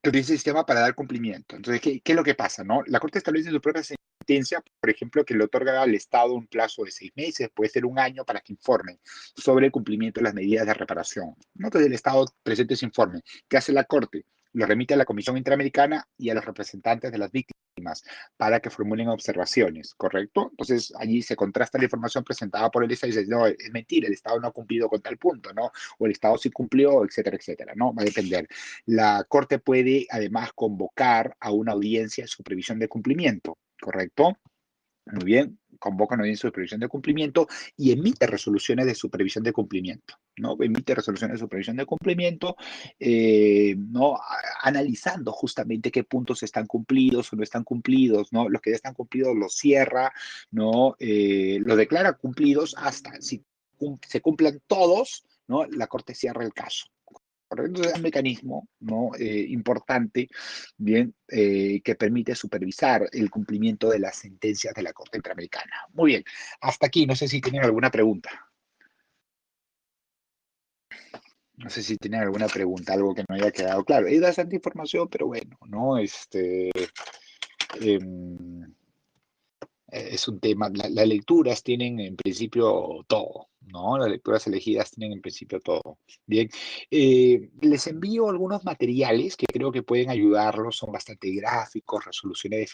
S1: que utiliza el sistema para dar cumplimiento. Entonces, ¿qué es lo que pasa? ¿No? La Corte establece en su propia sentencia, por ejemplo, que le otorga al Estado un plazo de 6 meses, puede ser un año, para que informe sobre el cumplimiento de las medidas de reparación, ¿no? Entonces, el Estado presenta ese informe. ¿Qué hace la Corte? Lo remite a la Comisión Interamericana y a los representantes de las víctimas para que formulen observaciones, ¿correcto? Entonces, allí se contrasta la información presentada por el Estado y dice, no, es mentira, el Estado no ha cumplido con tal punto, ¿no? O el Estado sí cumplió, etcétera, etcétera, ¿no? Va a depender. La Corte puede además convocar a una audiencia de supervisión de cumplimiento, ¿correcto? Muy bien, convoca una audiencia de supervisión de cumplimiento y emite resoluciones de supervisión de cumplimiento, ¿no? Emite resoluciones de supervisión de cumplimiento, ¿no? Analizando justamente qué puntos están cumplidos o no están cumplidos, ¿no? Los que ya están cumplidos los cierra, ¿no? Los declara cumplidos hasta si se cumplan todos, ¿no? La Corte cierra el caso. Entonces, es un mecanismo, ¿no? Importante, bien, que permite supervisar el cumplimiento de las sentencias de la Corte Interamericana. Muy bien, hasta aquí, no sé si tienen alguna pregunta. No sé si tienen alguna pregunta, algo que no haya quedado claro. Es bastante información, pero bueno, ¿no? Em, es un tema, las lecturas tienen en principio todo, ¿no? Las lecturas elegidas tienen en principio todo. Bien, les envío algunos materiales que creo que pueden ayudarlos, son bastante gráficos, resoluciones de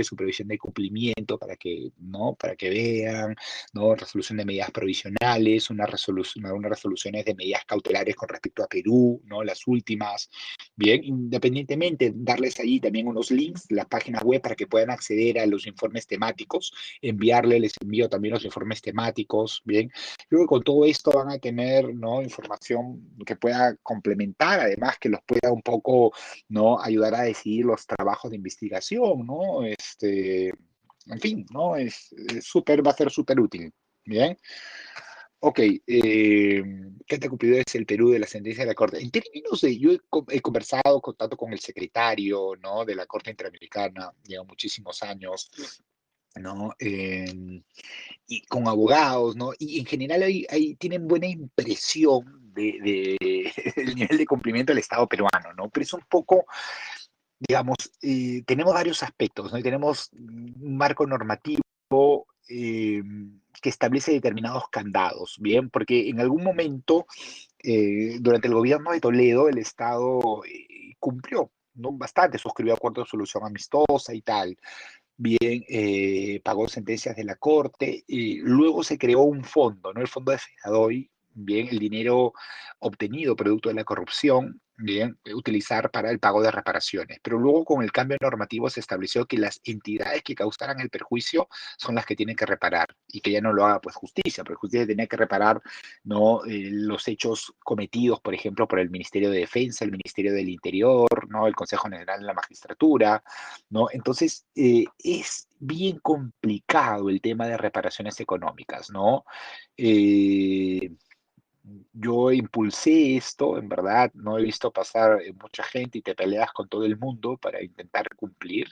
S1: supervisión de cumplimiento para que, ¿no? Para que vean, ¿no? Resolución de medidas provisionales, unas resoluciones de medidas cautelares con respecto a Perú, ¿no? Las últimas. Bien, independientemente, darles ahí también unos links, las páginas web para que puedan acceder a los informes temáticos, les envío también los informes temáticos, bien. Creo que con todo esto van a tener, ¿no? Información que pueda complementar, además que los pueda un poco, ¿no? Ayudar a decidir los trabajos de investigación, ¿no? En fin, ¿no? Va a ser súper útil, bien. Ok, ¿qué te ocurrió es el Perú de la sentencia de la Corte? En términos de, yo he conversado tanto con el secretario, ¿no? De la Corte Interamericana, lleva muchísimos años, ¿no? Y con abogados, ¿no? Y en general tienen buena impresión del nivel de cumplimiento del Estado peruano, ¿no? Pero es un poco, digamos, tenemos varios aspectos, ¿no? Y tenemos un marco normativo eh, que establece determinados candados, ¿bien? Porque en algún momento, durante el gobierno de Toledo, el Estado cumplió, ¿no? Bastante, suscribió acuerdos de solución amistosa y tal. Bien, pagó sentencias de la Corte, y luego se creó un fondo, ¿no? El fondo de FEADOI, bien, el dinero obtenido producto de la corrupción, bien, utilizar para el pago de reparaciones. Pero luego con el cambio normativo se estableció que las entidades que causaran el perjuicio son las que tienen que reparar y que ya no lo haga pues justicia, porque justicia tenía que reparar, ¿no? Los hechos cometidos, por ejemplo, por el Ministerio de Defensa, el Ministerio del Interior, ¿no? El Consejo General de la Magistratura, ¿no? Entonces, es bien complicado el tema de reparaciones económicas, ¿no? Eh, yo impulsé esto, en verdad, no he visto pasar mucha gente y te peleas con todo el mundo para intentar cumplir.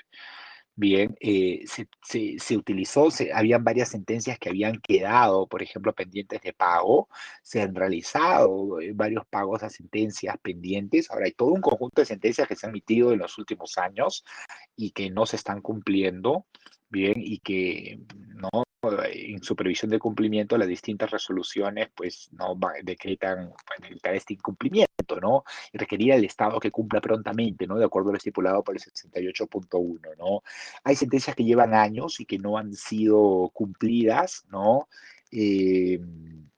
S1: Bien, se utilizó, habían varias sentencias que habían quedado, por ejemplo, pendientes de pago, se han realizado varios pagos a sentencias pendientes. Ahora hay todo un conjunto de sentencias que se han emitido en los últimos años y que no se están cumpliendo, bien, y que no en supervisión de cumplimiento las distintas resoluciones pues no decretan, pueden decretar este incumplimiento, ¿no? Y requerir al Estado que cumpla prontamente, ¿no? De acuerdo a lo estipulado por el 68.1, ¿no? Hay sentencias que llevan años y que no han sido cumplidas, ¿no? Eh,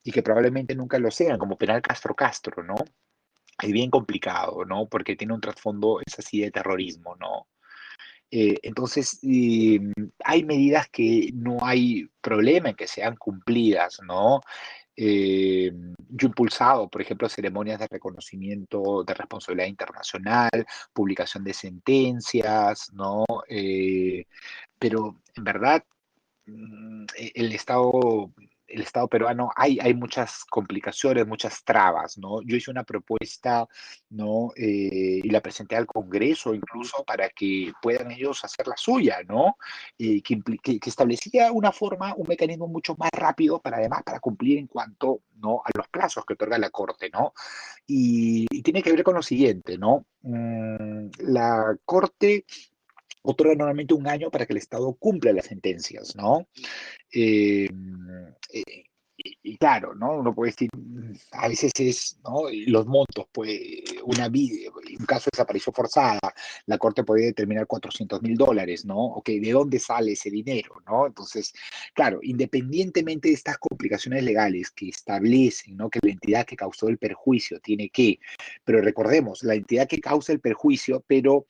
S1: y que probablemente nunca lo sean, como Penal Castro Castro, ¿no? Es bien complicado, ¿no? Porque tiene un trasfondo, es así, de terrorismo, ¿no? Entonces, hay medidas que no hay problema en que sean cumplidas, ¿no? Yo he impulsado, por ejemplo, ceremonias de reconocimiento de responsabilidad internacional, publicación de sentencias, ¿no? Pero en verdad, el Estado el Estado peruano hay muchas complicaciones, muchas trabas, ¿no? Yo hice una propuesta, ¿no? Y la presenté al Congreso incluso para que puedan ellos hacer la suya, ¿no? Que establecía una forma, un mecanismo mucho más rápido para además para cumplir en cuanto, ¿no? A los plazos que otorga la Corte, ¿no? Y tiene que ver con lo siguiente, ¿no? La Corte otorga normalmente un año para que el Estado cumpla las sentencias, ¿no? Eh, eh, y claro, ¿no? Uno puede decir, a veces es, ¿no? Los montos, pues, un caso de desaparición forzada, la Corte puede determinar $400.000, ¿no? Ok, ¿de dónde sale ese dinero, ¿no? Entonces, claro, independientemente de estas complicaciones legales que establecen, ¿no? Que la entidad que causó el perjuicio tiene que, pero recordemos, la entidad que causa el perjuicio, pero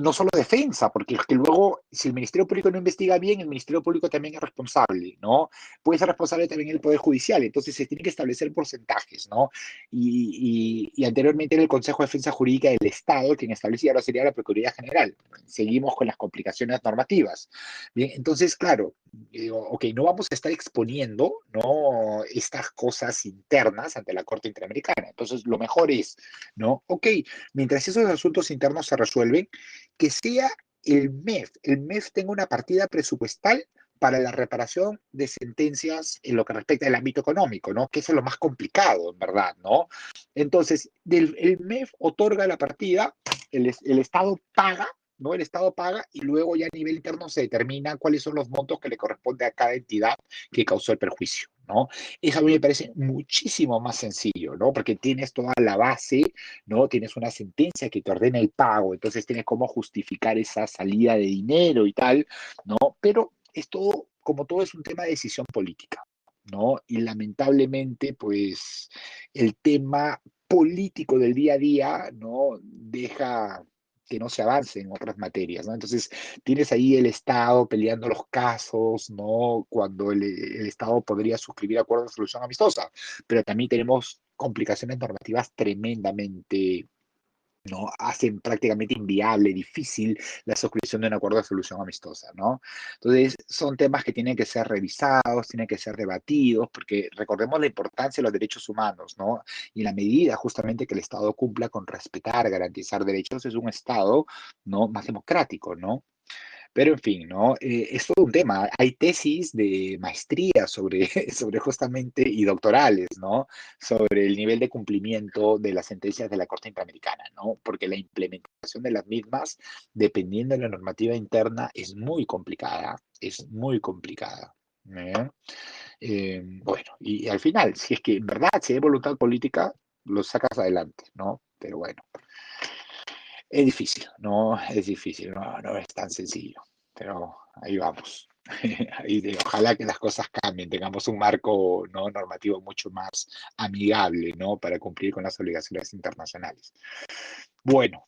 S1: no solo defensa, porque es que luego, si el Ministerio Público no investiga bien, el Ministerio Público también es responsable, ¿no? Puede ser responsable también el Poder Judicial, entonces se tiene que establecer porcentajes, ¿no? Y anteriormente era el Consejo de Defensa Jurídica del Estado quien establecía, ahora sería la Procuraduría General. Seguimos con las complicaciones normativas. Bien, entonces, claro, ok, no vamos a estar exponiendo, ¿no? Estas cosas internas ante la Corte Interamericana. Entonces, lo mejor es, ¿no? Ok, mientras esos asuntos internos se resuelven, que sea el MEF tenga una partida presupuestal para la reparación de sentencias en lo que respecta al ámbito económico, ¿no? Que eso es lo más complicado, en verdad, ¿no? Entonces, el MEF otorga la partida, el Estado paga, ¿no? El Estado paga y luego ya a nivel interno se determina cuáles son los montos que le corresponde a cada entidad que causó el perjuicio, ¿no? Eso a mí me parece muchísimo más sencillo, ¿no? Porque tienes toda la base, ¿no? Tienes una sentencia que te ordena el pago, entonces tienes cómo justificar esa salida de dinero y tal, ¿no? Pero es todo, como todo es un tema de decisión política, ¿no? Y lamentablemente, pues, el tema político del día a día, ¿no? Deja que no se avance en otras materias, ¿no? Entonces, tienes ahí el Estado peleando los casos, ¿no? Cuando el Estado podría suscribir acuerdos de solución amistosa, pero también tenemos complicaciones normativas tremendamente, ¿no? Hacen prácticamente inviable, difícil la suscripción de un acuerdo de solución amistosa, ¿no? Entonces, son temas que tienen que ser revisados, tienen que ser debatidos, porque recordemos la importancia de los derechos humanos, ¿no? Y en la medida justamente que el Estado cumpla con respetar, garantizar derechos, es un Estado, ¿no? Más democrático, ¿no? Pero en fin, ¿no? Es todo un tema. Hay tesis de maestría sobre, sobre justamente y doctorales, ¿no? Sobre el nivel de cumplimiento de las sentencias de la Corte Interamericana, ¿no? Porque la implementación de las mismas, dependiendo de la normativa interna, es muy complicada, es muy complicada. ¿Eh? Bueno, y al final, si es que en verdad, si hay voluntad política, lo sacas adelante, ¿no? Pero bueno. Es difícil, no, no es tan sencillo, pero ahí vamos. Ojalá que las cosas cambien, tengamos un marco, ¿no? Normativo mucho más amigable, ¿no? Para cumplir con las obligaciones internacionales. Bueno,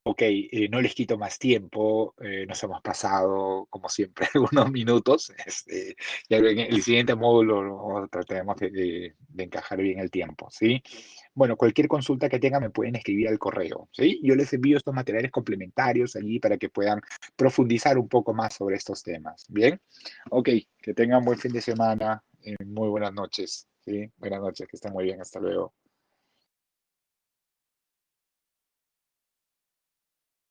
S1: ok, no les quito más tiempo, nos hemos pasado, como siempre, algunos minutos. Ya en el siguiente módulo ¿no? trataremos de encajar bien el tiempo, ¿sí? Bueno, cualquier consulta que tengan me pueden escribir al correo, ¿sí? Yo les envío estos materiales complementarios allí para que puedan profundizar un poco más sobre estos temas, ¿bien? Ok, que tengan buen fin de semana, muy buenas noches, ¿sí? Buenas noches, que estén muy bien, hasta luego.